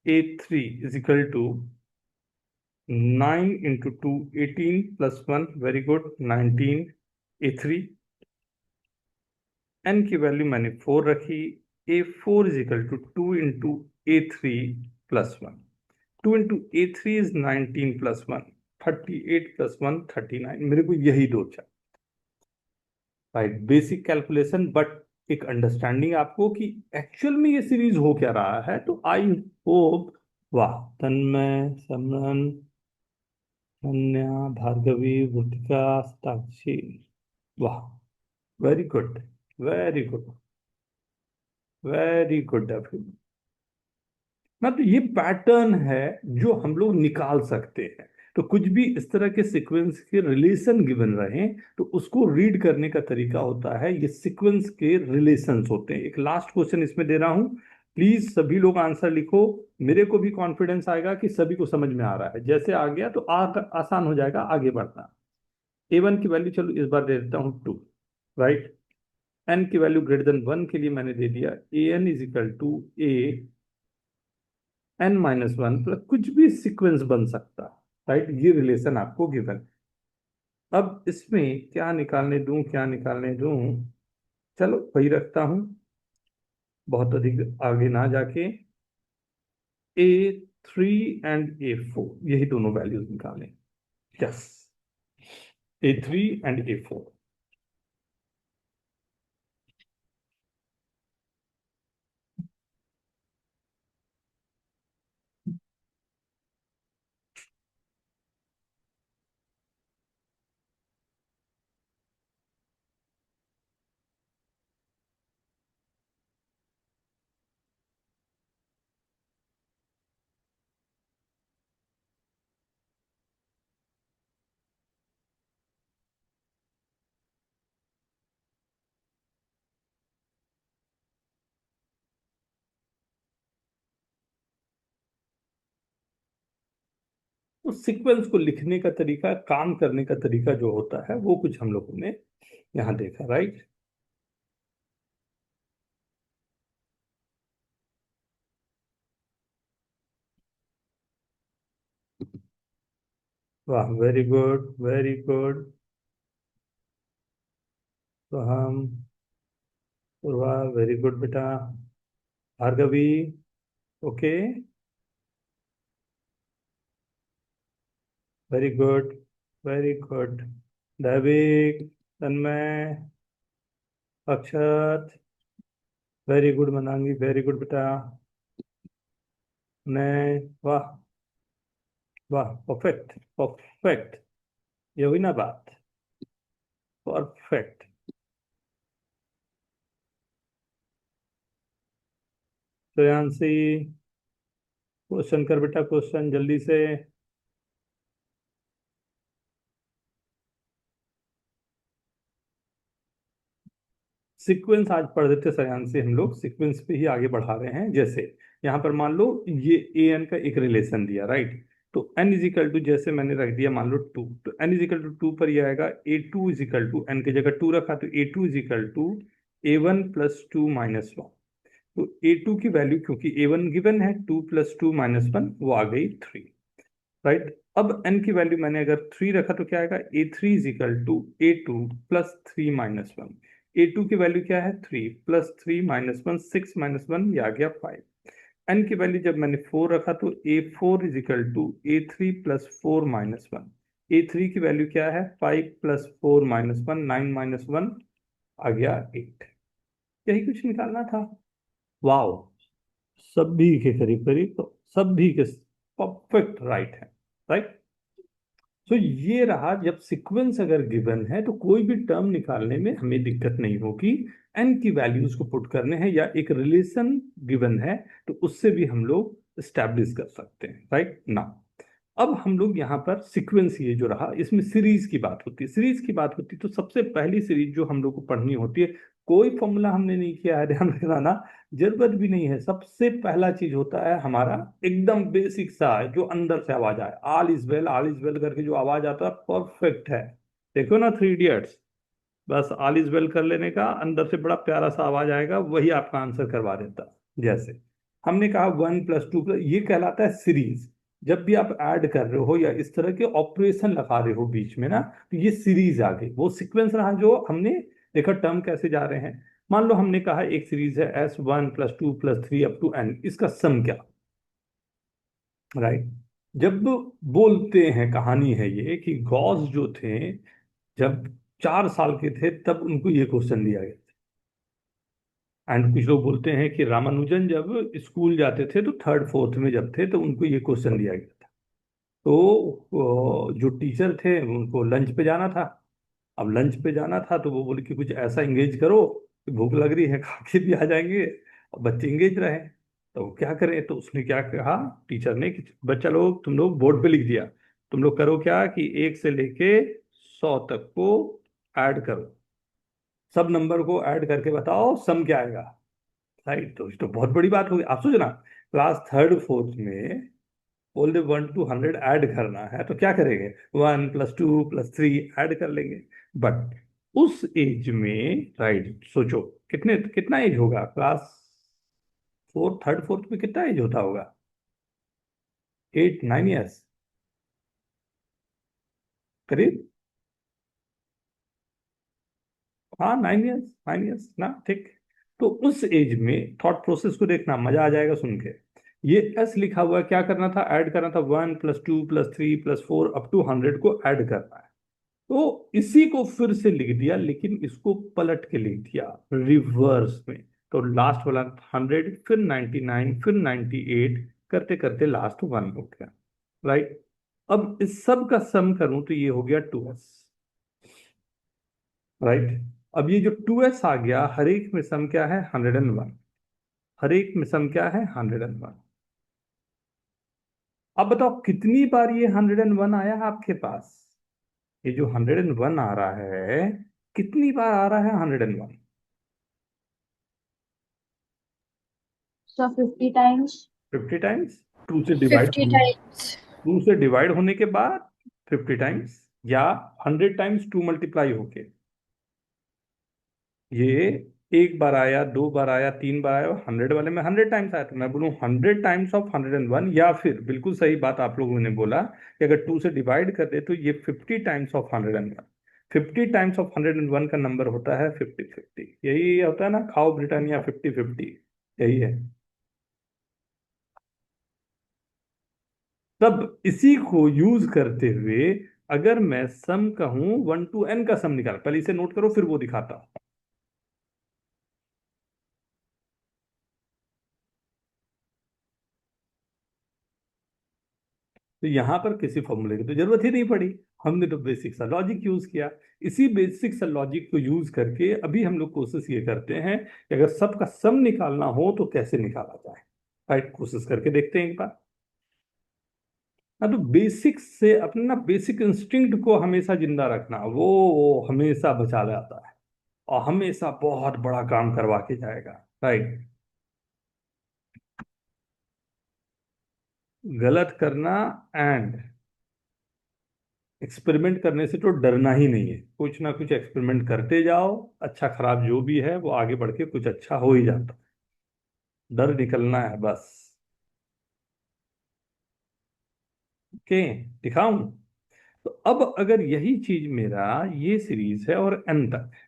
A3 is equal to 9 into 2, 18 + 1, very good, 19 A3। N की वैल्यू मैंने 4 रखी। A4 is equal to 2 into A3 + 1। 2 into A3 is 19 + 1, 38 + 1 39। मेरे को यही दो चाहिए, राइट। बेसिक कैलकुलेशन, बट एक अंडरस्टैंडिंग आपको कि एक्चुअल में ये सीरीज हो क्या रहा है। तो आई होप, वाह, तन्मय, समरन, धन्या, भार्गवी, भूतिका, साक्षी, वाह, very good, very good, very good. ना, तो ये पैटर्न है जो हम लोग निकाल सकते हैं। तो कुछ भी इस तरह के सीक्वेंस के रिलेशन गिवन रहे तो उसको रीड करने का तरीका होता है, ये सीक्वेंस के रिलेशंस होते हैं। एक लास्ट क्वेश्चन इसमें दे रहा हूं, प्लीज सभी लोग आंसर लिखो। मेरे को भी कॉन्फिडेंस आएगा कि सभी को समझ में आ रहा है। जैसे आ गया तो आसान हो जाएगा आगे बढ़ना। A1 की वैल्यू चलो इस बार दे देता हूँ 2, राइट। एन की वैल्यू >1 के लिए मैंने दे दिया AN is equal to AN-1, plus कुछ भी सीक्वेंस बन सकता है, राइट। ये रिलेशन आपको गिवन। अब इसमें क्या निकालने दूं, क्या निकालने दूं? चलो वही रखता हूं, बहुत अधिक आगे ना जाके। A3 एंड A4, यही दोनों वैल्यूज निकालें। Yes, A3 and A4। उस सीक्वेंस को लिखने का तरीका, काम करने का तरीका जो होता है, वो कुछ हम लोगों ने यहाँ देखा, राइट। वाह, वेरी गुड, वेरी गुड। तो हम पूर्वा, वेरी गुड बेटा। Bhargavi, okay, very good, very good. दैविक, तन्मय, अक्षत, वेरी गुड। मनांगी, वेरी गुड बेटा। नय, वाह, वाह, परफेक्ट, परफेक्ट। ये हुई ना बात, परफेक्ट। श्रेयांशी, क्वेश्चन कर बेटा, क्वेश्चन जल्दी से। सीक्वेंस आज पढ़ देते श्रेयांशी, हम लोग सीक्वेंस पे ही आगे बढ़ा रहे हैं। जैसे यहाँ पर मान लो ये ए एन का एक रिलेशन दिया, राइट। तो n इज इक्वल टू, जैसे मैंने रख दिया मान लो 2, तो n इज इक्वल टू 2 पर ये आएगा a2 is equal to, n की जगह 2 रखा तो a2 is equal to a1 plus 2 minus 1। तो a2 की वैल्यू, क्योंकि a1 गिवन है, 2 प्लस 2 माइनस 1, वो आ गई 3, राइट। अब n की वैल्यू मैंने अगर 3 रखा तो क्या आएगा, a3 is equal to a2 plus 3 minus 1। a2 की वैल्यू क्या है, 3 प्लस 3 माइनस 1, 6 माइनस 1, ये आ गया 5। n की वैल्यू जब मैंने 4 रखा तो a4 is equal to a3 plus 4 minus 1। a3 की वैल्यू क्या है, 5 प्लस 4 माइनस 1, 9 माइनस 1, आ गया 8। यही कुछ निकालना था। वाओ, सभी के करीब करीब, तो सभी के परफेक्ट राइट है, राइट। तो ये रहा, जब सीक्वेंस अगर गिवन है तो कोई भी टर्म निकालने में हमें दिक्कत नहीं होगी। एन की वैल्यूज को पुट करने हैं, या एक रिलेशन गिवन है तो उससे भी हम लोग स्टैब्लिश कर सकते हैं, राइट ना। अब हम लोग यहाँ पर सीक्वेंस, ये जो रहा, इसमें सीरीज की बात होती है। सीरीज की बात होती है तो सबसे पहली सीरीज जो हम लोग को पढ़नी होती है, कोई फॉर्मूला हमने नहीं किया है, ध्यान रखना ना, जरूरत भी नहीं है। सबसे पहला चीज होता है हमारा एकदम बेसिक सा, जो अंदर से आवाज आए, ऑल इज वेल करके जो आवाज आता है, परफेक्ट है। देखो ना 3 इडियट्स, बस ऑल इज वेल कर लेने का, अंदर से बड़ा प्यारा सा आवाज आएगा, वही आपका आंसर करवा देता। जैसे हमने कहा 1 प्लस 2 प्लस, ये कहलाता है सीरीज। जब भी आप ऐड कर रहे हो या इस तरह के ऑपरेशन लगा रहे हो बीच में ना, तो ये सीरीज आ गई। वो सीक्वेंस रहा जो हमने देखा टर्म कैसे जा रहे हैं। मान लो हमने कहा एक सीरीज है S1 plus 2 plus 3 up to n, इसका सम क्या, राइट। जब बोलते हैं, कहानी है ये कि गॉस जो थे, जब 4 साल के थे तब उनको ये क्वेश्चन दिया गया। एंड कुछ लोग बोलते हैं कि रामानुजन जब स्कूल जाते थे तो थर्ड फोर्थ में जब थे तो उनको ये क्वेश्चन दिया गया था। तो जो टीचर थे उनको लंच पे जाना था। अब लंच पे जाना था तो वो बोले कि कुछ ऐसा इंगेज करो कि भूख लग रही है, खा के भी आ जाएंगे और बच्चे इंगेज रहे। तो वो क्या करें, तो उसने क्या कहा टीचर ने कि बच्चा लोग, तुम लोग बोर्ड पे लिख दिया, तुम लोग करो क्या कि 1 से लेके 100 तक को ऐड करो, सब नंबर को ऐड करके बताओ सम क्या आएगा, राइट। तो ये तो बहुत बड़ी बात होगी। आप सोचना, क्लास थर्ड फोर्थ में बोल दे 1 to 100 ऐड करना है तो क्या करेंगे, 1 प्लस 2 प्लस 3 ऐड कर लेंगे। बट उस एज में, राइट, सोचो कितना एज होगा, क्लास थर्ड फोर्थ में कितना एज होता होगा, 8 9 ईयर्स करीब। हाँ, 9 ईयर्स, 9 ईयर्स ना, ठीक। तो उस एज में थॉट प्रोसेस को देखना, मजा आ जाएगा सुन के। ये एस लिखा हुआ है, क्या करना था, ऐड करना था, 1 plus 2 plus 3 plus 4 up to 100 को ऐड करना है। तो इसी को फिर से लिख दिया, लेकिन इसको पलट के लिख दिया रिवर्स में। तो लास्ट वाला 100, फिर 99, फिर 98, करते करते लास्ट 1 हो गया, राइट। अब इस सब का सम करूं तो ये हो गया 2s, राइट। अब ये जो 2s आ गया, हर एक में सम क्या है, 101। हर एक में सम क्या है, 101। अब बताओ कितनी बार ये 101 आया है आपके पास। ये जो 101 आ रहा है, कितनी बार आ रहा है 101? So 50 times. 50 टाइम्स। 2 से डिवाइड 50 times. 2 से डिवाइड होने के बाद 50 टाइम्स, या 100 टाइम्स 2 मल्टीप्लाई होके, ये एक बार आया, दो बार आया, तीन बार आया, 100 वाले में 100 टाइम्स आया, तो मैं बोलूँ 100 टाइम्स ऑफ 101, या फिर बिल्कुल सही बात आप लोगों ने बोला कि अगर 2 से डिवाइड कर दे तो ये 50 टाइम्स ऑफ 101, 50 टाइम्स ऑफ 101 का नंबर होता है 50-50। यही होता है ना, खाओ ब्रिटानिया 50-50, यही है। तब इसी को यूज करते हुए अगर मैं सम कहूं 1 to n का सम निकाल, पहले इसे नोट करो फिर वो दिखाता हूं। तो यहां पर किसी फॉर्मूले की तो जरूरत ही नहीं पड़ी, हमने तो बेसिक सा लॉजिक यूज किया। इसी बेसिक सा लॉजिक को यूज करके अभी हम लोग कोशिश ये करते हैं कि अगर सबका सम निकालना हो तो कैसे निकाला जाए। राइट, कोशिश करके देखते हैं एक बार। हाँ, तो बेसिक से अपना बेसिक इंस्टिंक्ट को हमेशा जिंदा रखना, वो हमेशा बचा लाता है और हमेशा बहुत बड़ा काम करवा के जाएगा। राइट, गलत करना एंड एक्सपेरिमेंट करने से तो डरना ही नहीं है, कुछ ना कुछ एक्सपेरिमेंट करते जाओ, अच्छा खराब जो भी है वो आगे बढ़ के कुछ अच्छा हो ही जाता, डर निकलना है बस। ओके, दिखाऊं? तो अब अगर यही चीज मेरा ये सीरीज है और एन तक है,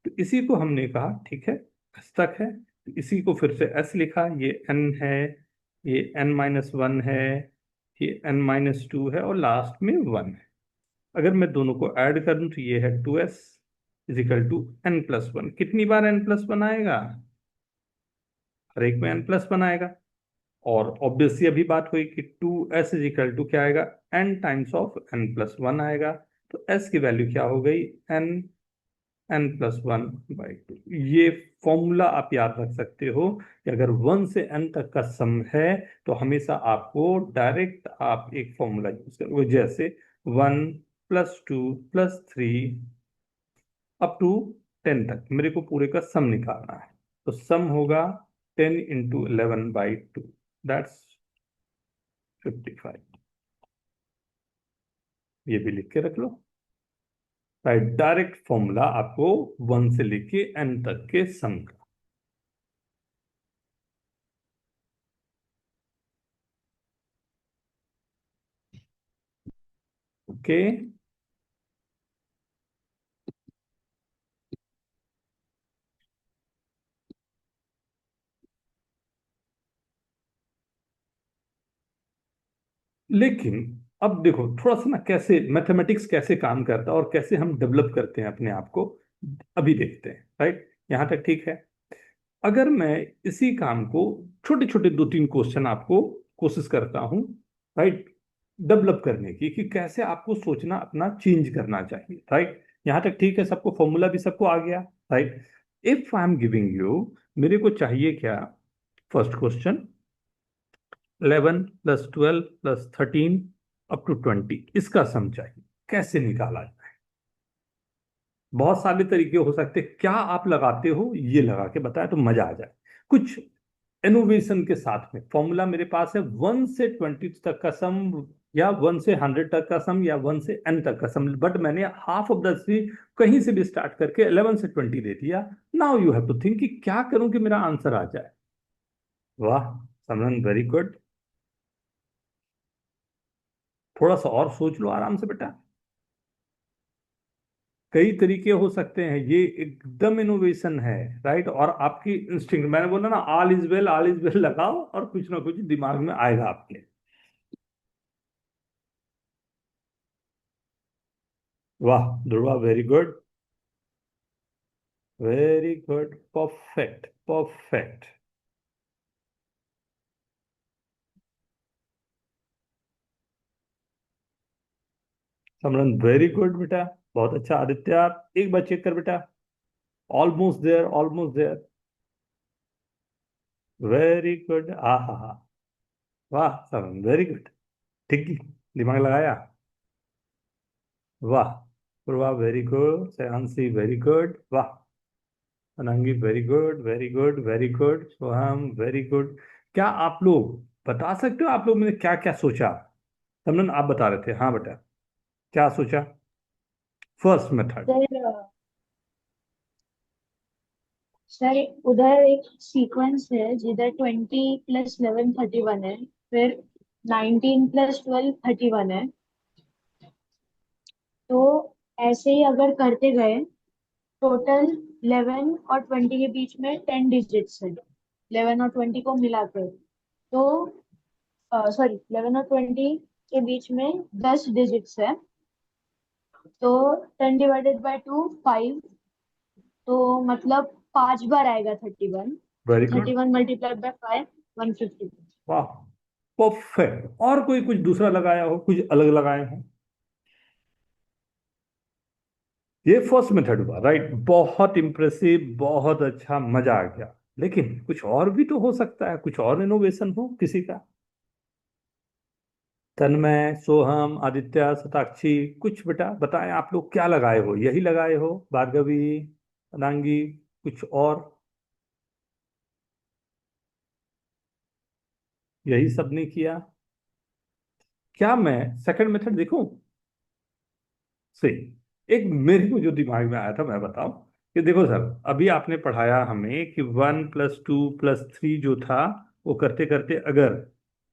तो इसी को हमने कहा ठीक है एस तक है, तो इसी को फिर से एस लिखा, ये एन है, ये n-1 है, ये n-2 है और लास्ट में 1 है। अगर मैं दोनों को ऐड करूं तो ये है 2s इजिकल टू n+1। कितनी बार n+1 आएगा? हर एक में n+1 आएगा। और ऑब्वियसली अभी बात हुई कि 2s इजिकल टू क्या आएगा, n टाइम्स ऑफ n+1 आएगा। तो s की वैल्यू क्या हो गई, n+1/2। ये फॉर्मूला आप याद रख सकते हो कि अगर 1 से n तक का सम है तो हमेशा आपको डायरेक्ट आप एक फॉर्मूला यूज करोगे, जैसे 1+2+3 अप टू 10 तक मेरे को पूरे का सम निकालना है। तो सम होगा 10 इंटू 11/2, दैट्स 55। ये भी लिख के रख लो। राइट, डायरेक्ट फॉर्मूला आपको 1 से लेके n तक के सम का। ओके, लेकिन अब देखो थोड़ा सा ना कैसे मैथमेटिक्स कैसे काम करता है और कैसे हम डेवलप करते हैं अपने आप को, अभी देखते हैं। राइट, यहां तक ठीक है। अगर मैं इसी काम को छोटे छोटे 2-3 क्वेश्चन आपको कोशिश करता हूं, राइट, डेवलप करने की कि कैसे आपको सोचना अपना चेंज करना चाहिए। राइट, यहां तक ठीक है, सबको फॉर्मूला भी सबको आ गया। Right, if I am giving you, मेरे को चाहिए क्या, फर्स्ट क्वेश्चन 11+12+13 अप टू 20, इसका सम चाहिए, कैसे निकाला जाए? बहुत सारे तरीके हो सकते हैं, क्या आप लगाते हो ये लगा के बताया तो मजा आ जाए। कुछ इनोवेशन के साथ में फॉर्मूला मेरे पास है 1 से 20 तक का सम, या 1 से 100 तक का सम, या 1 से n तक का सम, बट मैंने हाफ ऑफ द थ्री कहीं से भी स्टार्ट करके 11 से 20 दे दिया। Now you have to think कि क्या करूं कि मेरा आंसर आ जाए। वाह समरन, वेरी गुड। थोड़ा सा और सोच लो आराम से बेटा, कई तरीके हो सकते हैं, ये एकदम इनोवेशन है। राइट, और आपकी इंस्टिंक्ट, मैंने बोला ना ऑल इज वेल लगाओ और कुछ ना कुछ दिमाग में आएगा आपके। वाह Dhruva, very good, very good, perfect perfect. Samaran very good बेटा, बहुत अच्छा। आदित्य एक बार चेक कर बेटा, almost there, almost there, very good. आ हा हा, वाह समरन वेरी गुड, ठीक ही दिमाग लगाया। वाह Purva very good, Shreyanshi very good, वाह Anangi very good, very good, very good, Soham very good. क्या आप लोग बता सकते हो आप लोग ने क्या क्या सोचा? समरन आप बता रहे थे, हाँ बेटा, क्या सोचा फर्स्ट मेथड? Sir, सर उधर एक सीक्वेंस है जिधर 20 + 11 31 है, फिर 19 + 12 31 है। तो ऐसे ही अगर करते गए, टोटल 11 और 20 के बीच में 10 डिजिट्स है, 11 और 20 को मिलाकर। तो सॉरी, 11 और 20 के बीच में 10 डिजिट्स है। तो 10 ÷ 2 5। तो मतलब 5 बार आएगा 31। Very good, 31 × 5 150। वाह, परफेक्ट। और कोई कुछ दूसरा लगाया हो, कुछ अलग लगाए हो? ये फर्स्ट मेथड हुआ, राइट? बहुत इंप्रेसिव, बहुत अच्छा, मजा आ गया। लेकिन कुछ और भी तो हो सकता है, कुछ और इनोवेशन हो किसी का। तन्मय, सोहम, आदित्य, शताक्षी, कुछ बेटा बताएं, आप लोग क्या लगाए हो? यही लगाए हो? भार्गवी, अनांगी, कुछ और? यही सबने किया? क्या मैं सेकंड मेथड देखूं? सही। एक मेरे को जो दिमाग में आया था, मैं बताऊं कि देखो सर, अभी आपने पढ़ाया हमें कि 1 + 2 + 3 जो था, वो करते करते अगर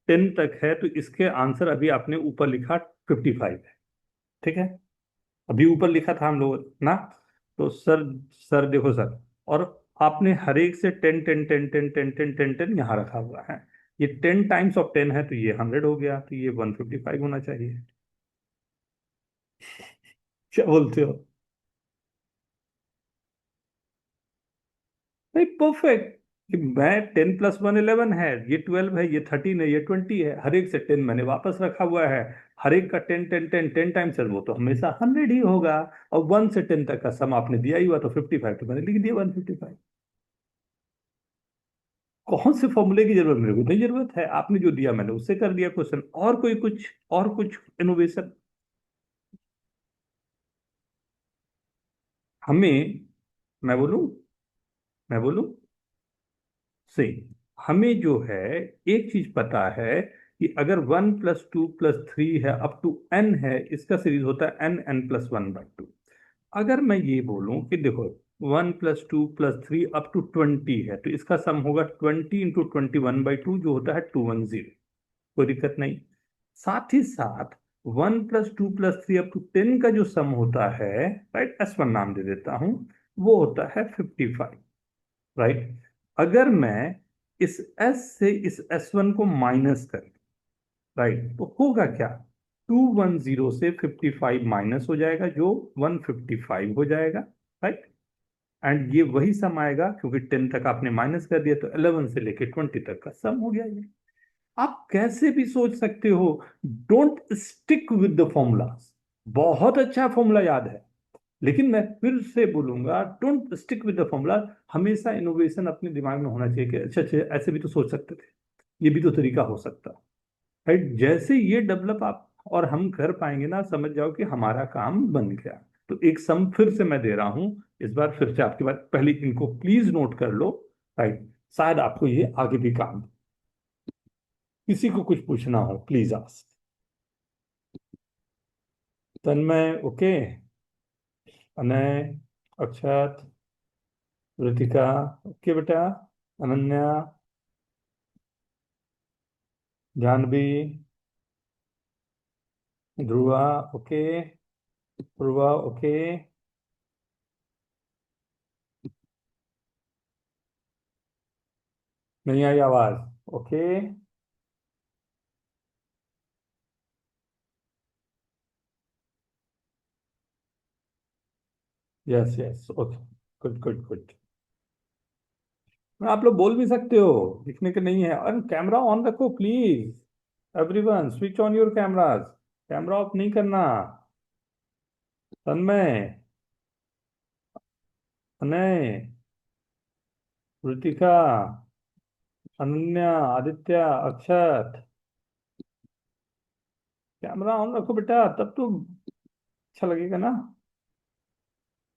10 तक है तो इसके आंसर अभी आपने ऊपर लिखा 55 है। ठीक है, अभी ऊपर लिखा था हम लोग ना। तो सर देखो सर, और आपने हर एक से 10 10 10 10 10 10 10 यहाँ रखा हुआ है। ये 10 टाइम्स ऑफ 10 है, तो ये 100 हो गया, तो ये 155 होना चाहिए। क्या बोलते हो? नहीं, परफेक्ट। कि मैं 10 + 1 11 है, ये 12 है, ये 13 है, ये 20 है, हर एक से 10 मैंने वापस रखा हुआ है। हर एक का 10 10 10 10 टाइम्स है, वो तो हमेशा 100 ही होगा। और 1 से 10 तक का सम आपने दिया ही हुआ, तो 55, तो मैंने लिख दिया 155। कौन से फॉर्मूले की जरूरत? मेरे को नहीं जरूरत है, आपने जो दिया मैंने उससे कर दिया क्वेश्चन। और कोई कुछ, और कुछ इनोवेशन हमें? मैं बोलूं? मैं बोलूं? सही। हमें जो है एक चीज पता है कि अगर 1 + 2 + 3 है अप टू n है, इसका सीरीज होता है n n + 1/2। अगर मैं ये बोलूं कि देखो 1 + 2 + 3 अप टू 20 है, तो इसका सम होगा 20 × 21/2, जो होता है 210। कोई दिक्कत नहीं। साथ ही साथ 1 + 2 + 3 अप टू 10 का जो सम होता है, राइट, S1 नाम दे देता हूं, वो होता है 55। राइट, अगर मैं इस S से इस S1 को माइनस कर, राइट, तो होगा क्या? 210 से 55 माइनस हो जाएगा, जो 155 हो जाएगा। राइट, एंड ये वही सम आएगा, क्योंकि 10 तक आपने माइनस कर दिया, तो 11 से लेके 20 तक का सम हो गया ये। आप कैसे भी सोच सकते हो। Don't stick with the formulas. बहुत अच्छा फॉर्मूला याद है, लेकिन मैं फिर से बोलूंगा, don't stick with the formula. हमेशा इनोवेशन अपने दिमाग में होना चाहिए कि अच्छा अच्छा, ऐसे भी तो सोच सकते थे, ये भी तो तरीका हो सकता। राइट, जैसे ये डेवलप आप और हम कर पाएंगे ना, समझ जाओ कि हमारा काम बन गया। तो एक सम फिर से मैं दे रहा हूं, इस बार फिर से आपके बाद, पहले इनको प्लीज नोट कर लो। राइट, शायद आपको ये आगे भी काम। किसी को कुछ पूछना हो please ask. Tanmay okay, Anay, Akshat, Ritika okay बेटा, अनन्या, जानवी, ध्रुवा ओके, ध्रुवा ओके, नहीं आई आवाज? Okay, yes yes okay, good good good. आप लोग बोल भी सकते हो, लिखने के नहीं है। और कैमरा ऑन रखो please, everyone switch on your cameras. Camera off नहीं करना। तन्मय, अनय, ऋतिका, अनन्या, आदित्य, अक्षत, कैमरा ऑन रखो बेटा, तब तो अच्छा लगेगा ना।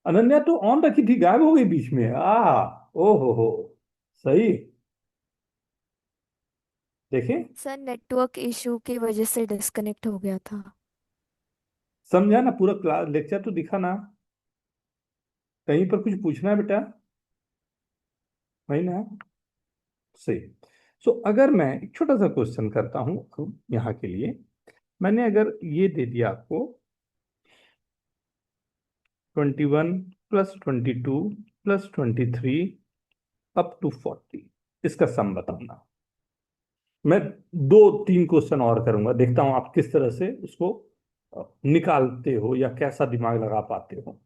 अनन्या तो ऑन रखी थी, गायब हो गई बीच में। ओ हो, सही। देखे, सर नेटवर्क इशू की वजह से डिस्कनेक्ट हो गया था। समझा ना? पूरा क्लास लेक्चर तो दिखा ना? कहीं पर कुछ पूछना है बेटा? वही ना, सही। सो अगर मैं एक छोटा सा क्वेश्चन करता हूँ यहाँ के लिए, मैंने अगर ये दे दिया आपको 21 प्लस 22 प्लस 23 अप टू 40, इसका सम बताना। मैं दो तीन क्वेश्चन और करूंगा, देखता हूं आप किस तरह से उसको निकालते हो या कैसा दिमाग लगा पाते हो।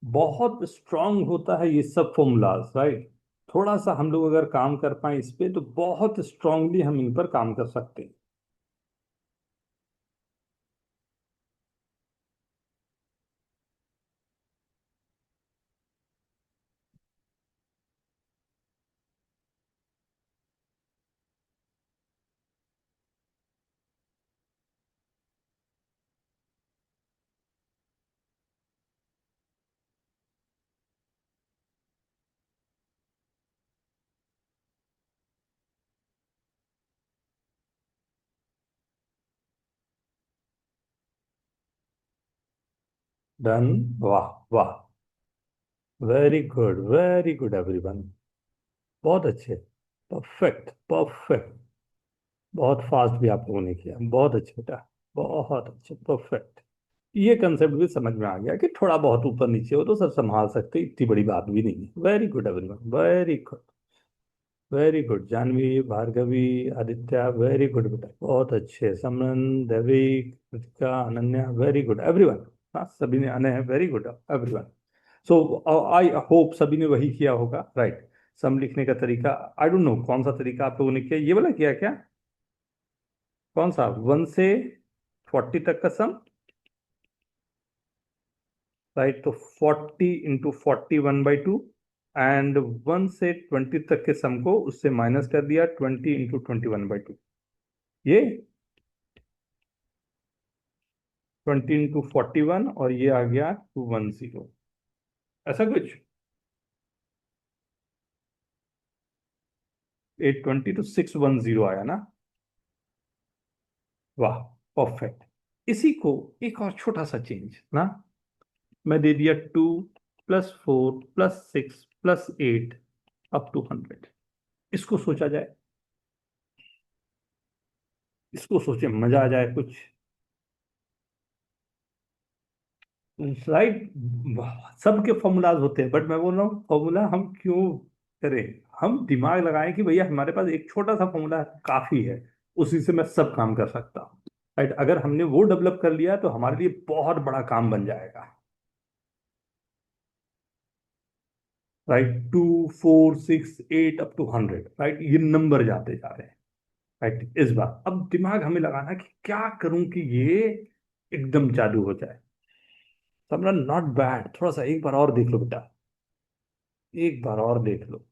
बहुत स्ट्रांग होता है ये सब फॉर्मूलाज, राइट। थोड़ा सा हम लोग अगर काम कर पाए इस पे तो बहुत स्ट्रांगली हम इन पर काम कर सकते हैं। डन, वाह वाह, वेरी गुड एवरीवन, बहुत अच्छे, परफेक्ट परफेक्ट। बहुत फास्ट भी आप लोगों ने किया, बहुत अच्छे बेटा, बहुत अच्छे, परफेक्ट। ये कंसेप्ट भी समझ में आ गया कि थोड़ा बहुत ऊपर नीचे हो तो सर संभाल सकते, इतनी बड़ी बात भी नहीं है। Very good everyone, very good, very good. Janvi, Bhargavi, Aditya, very good बेटा, बहुत अच्छे। Samaran, Devik, Kritika, Ananya, very good everyone. हाँ, सभी ने आने हैं, very good everyone. So I hope सभी ने वही किया होगा, राइट। सम लिखने का तरीका, आई डोंट नो कौन सा तरीका आप लोगों ने किया, ये वाला किया क्या? कौन सा, 1 से 40 तक का सम, राइट। तो 40 × 40 1/2, एंड 1 से 20 तक के सम को उससे माइनस कर दिया, 20 × 20 1/2। ये 20 × 41, और ये आ गया 210, ऐसा कुछ। 820 तो 610 आया ना, वाह, परफेक्ट। इसी को एक और छोटा सा चेंज ना, मैं दे दिया 2 + 4 + 6 + 8 अप टू 100। इसको सोचा जाए, इसको सोचे, मजा आ जाए कुछ, राइट। सबके फॉर्मूलाज होते हैं, बट मैं बोल रहा हूँ फॉर्मूला हम क्यों करें, हम दिमाग लगाएं कि भैया हमारे पास एक छोटा सा फॉर्मूला काफी है, उसी से मैं सब काम कर सकता हूँ, राइट। अगर हमने वो डेवलप कर लिया तो हमारे लिए बहुत बड़ा काम बन जाएगा, राइट। 2 4 6 8 अप टू 100, राइट, ये नंबर जाते जा रहे हैं, राइट। इस बार अब दिमाग हमें लगाना कि क्या करूं कि ये एकदम जादू हो जाए। समझना, नॉट बैड, थोड़ा सा एक बार और देख लो बेटा, एक बार और देख लो।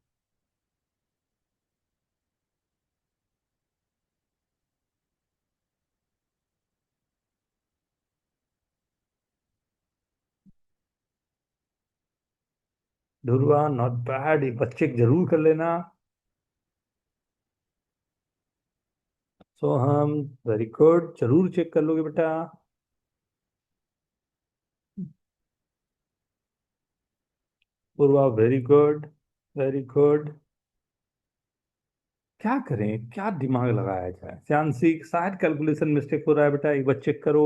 ध्रुवा, नॉट बैड, एक बच्चे जरूर कर लेना। सोहम, वेरी गुड, जरूर चेक कर लोगे बेटा। पूर्वा, वेरी गुड, वेरी गुड। क्या करें, क्या दिमाग लगाया जाए? श्यांशी, शायद कैलकुलेशन मिस्टेक हो रहा है बेटा, एक बार चेक करो।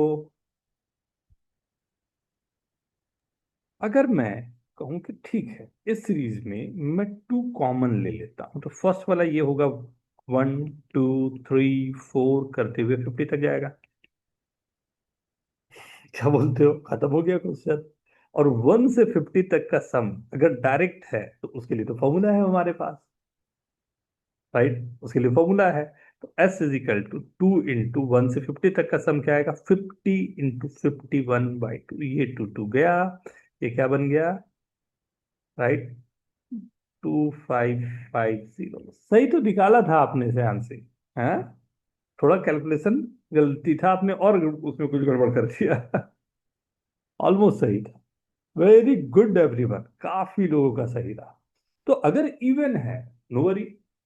अगर मैं कहूं कि ठीक है, इस सीरीज में मैं 2 कॉमन ले लेता हूं, तो फर्स्ट वाला ये होगा, 1 2 3 4 करते हुए 50 तक जाएगा। क्या बोलते हो, खत्म हो गया क्वेश्चन। और 1 से 50 तक का सम अगर डायरेक्ट है तो उसके लिए तो फॉर्मूला है हमारे पास, राइट, उसके लिए फॉर्मूला है। तो S = 2 × 1 से 50 तक का सम क्या आएगा, 50 × 51/2, ये 2 गया, ये क्या बन गया, राइट, 2550। सही तो निकाला था आपने से आंसर, है। थोड़ा कैलकुलेशन गलती था आपने, और उसमें कुछ गड़बड़ कर दिया। ऑलमोस्ट सही था। वेरी गुड एवरीवन, काफी लोगों का सही रहा। तो अगर इवन है, नो वरी,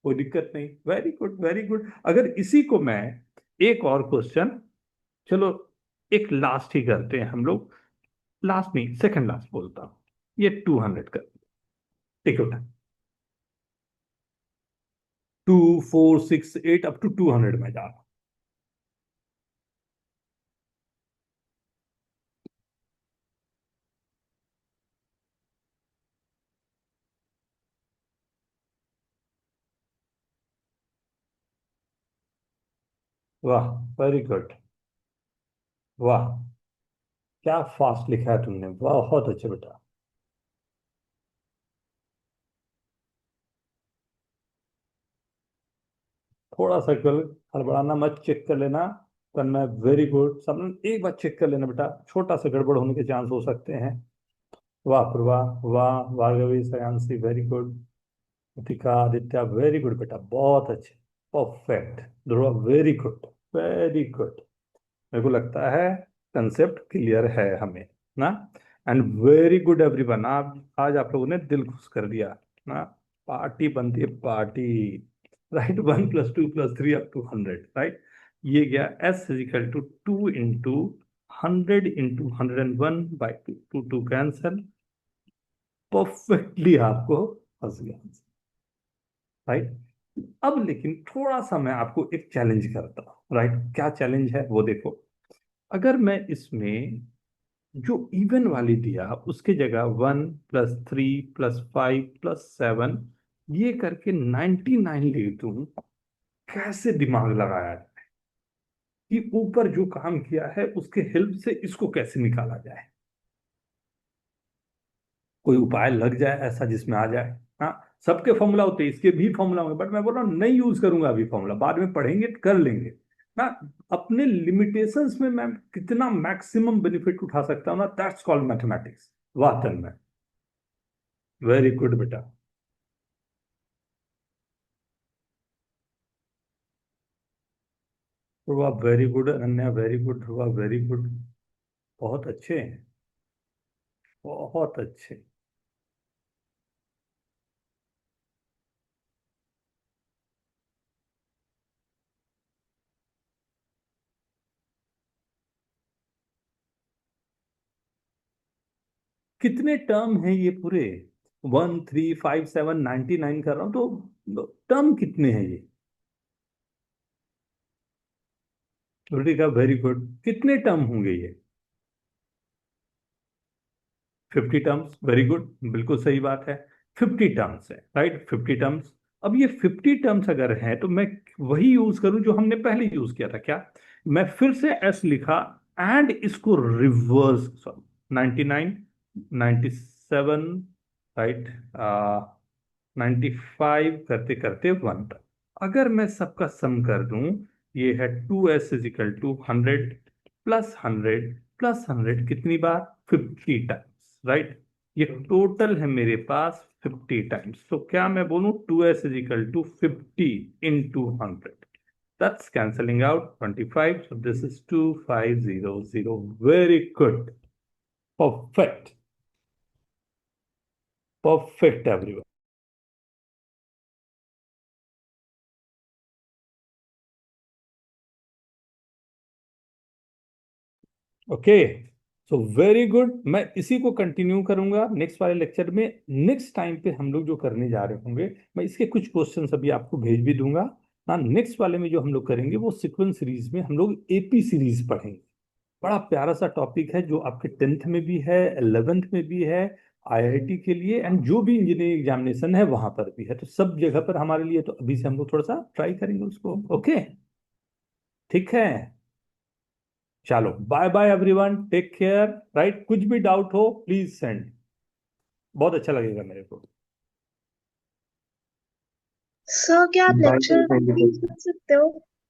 कोई दिक्कत नहीं, वेरी गुड वेरी गुड। अगर इसी को मैं एक और क्वेश्चन, चलो एक लास्ट ही करते हैं हम लोग, लास्ट नहीं सेकंड लास्ट बोलता हूं, ये 200 कर, टिक उठा, 2 4 6 8 अप टू 200 में जा रहा हूं। वाह, वेरी गुड, वाह, क्या फास्ट लिखा है तुमने, बहुत अच्छे बेटा। थोड़ा सा कल हड़बड़ाना मत, चेक कर लेना, करना है, वेरी गुड। सब एक बार चेक कर लेना बेटा, छोटा सा गड़बड़ होने के चांस हो सकते हैं। वाह पूर्वा, वाह Bhargavi, Sayanshi, very good. Kritika, Aditya, very good बेटा, बहुत अच्छे, perfect. Dhruv, very good, very good. मेरे को लगता है कंसेप्ट क्लियर है हमें ना। एंड वेरी गुड एवरीवन, आप आज आप लोगों ने दिल खुश कर दिया ना। पार्टी बनती है party, right. 1 + 2 + 3 up to 100, right. ये गया S is equal to 2 into 100 into 101 by 2, 2 2 cancel, perfectly आपको फंस गया, राइट। अब लेकिन थोड़ा सा मैं आपको एक चैलेंज करता हूं, राइट। क्या चैलेंज है वो देखो। अगर मैं इसमें जो इवन वाली दिया उसके जगह 1 + 3 + 5 + 7 ये करके 99 ले दूं, कैसे दिमाग लगाया जाए कि ऊपर जो काम किया है उसके हेल्प से इसको कैसे निकाला जाए। कोई उपाय लग जाए ऐसा जिसमें आ जाए। हाँ, सबके फॉर्मूला होते हैं, इसके भी फॉर्मूला होंगे, बट मैं बोल रहा हूँ नहीं यूज करूंगा अभी फॉर्मूला, बाद में पढ़ेंगे कर लेंगे ना। अपने लिमिटेशंस में मैं कितना मैक्सिमम बेनिफिट उठा सकता हूँ ना, दैट्स कॉल्ड मैथमेटिक्स। वाह तन्मय, वेरी गुड बेटा। Dhruva very good, Ananya very good, Dhruva very good, बहुत अच्छे हैं, बहुत अच्छे। कितने टर्म हैं ये पूरे? 1 3 5 7 99 कर रहा हूं तो टर्म कितने हैं ये? का वेरी गुड, कितने टर्म होंगे ये? 50 टर्म्स, वेरी गुड, बिल्कुल सही बात है। 50 टर्म्स है, राइट, 50 टर्म्स। अब ये 50 टर्म्स अगर हैं तो मैं वही यूज करूं जो हमने पहले यूज किया था। क्या मैं फिर से एस लिखा एंड इसको रिवर्स, सॉरी 99 97, राइट, 95 करते करते 1 तक। अगर मैं सबका सम कर दूं, ये है 2s इजिकल टू 100 + 100 + 100 कितनी बार? 50 टाइम्स, राइट। ये टोटल है मेरे पास 50 टाइम्स। तो क्या मैं बोलूं 2s is equal to 50 into 100? That's cancelling out 25. So this is 2500. Very good. Perfect. Perfect, everyone. Okay, so very good. मैं इसी को कंटिन्यू करूंगा नेक्स्ट वाले लेक्चर में। नेक्स्ट टाइम पे हम लोग जो करने जा रहे होंगे, मैं इसके कुछ क्वेश्चंस अभी आपको भेज भी दूंगा ना। नेक्स्ट वाले में जो हम लोग करेंगे वो सीक्वेंस सीरीज में हम लोग एपी सीरीज पढ़ेंगे। बड़ा प्यारा सा टॉपिक है जो आपके 10th में भी है, 11th में भी है, आईआईटी के लिए, एंड जो भी इंजीनियरिंग एग्जामिनेशन है वहां पर भी है। तो सब जगह पर हमारे लिए, तो अभी से हम लोग थोड़ा सा ट्राई करेंगे उसको। ओके, ठीक है, चलो bye bye everyone, take care, right. कुछ भी डाउट हो प्लीज सेंड, बहुत अच्छा लगेगा मेरे को। सर क्या आप बाय लेक्चर थैंक यू भेज सकते हो?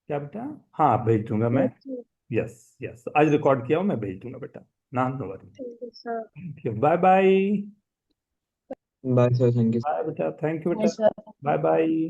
क्या बेटा? हाँ भेज दूंगा मैं, थैंक यस यस, आज रिकॉर्ड किया हूँ, मैं भेज दूंगा बेटा, ना no worry. You sir. Thank you, bye bye. Bye sir, thank you. Bye बेटा, थैंक यू Hi, बेटा, sir. Bye bye.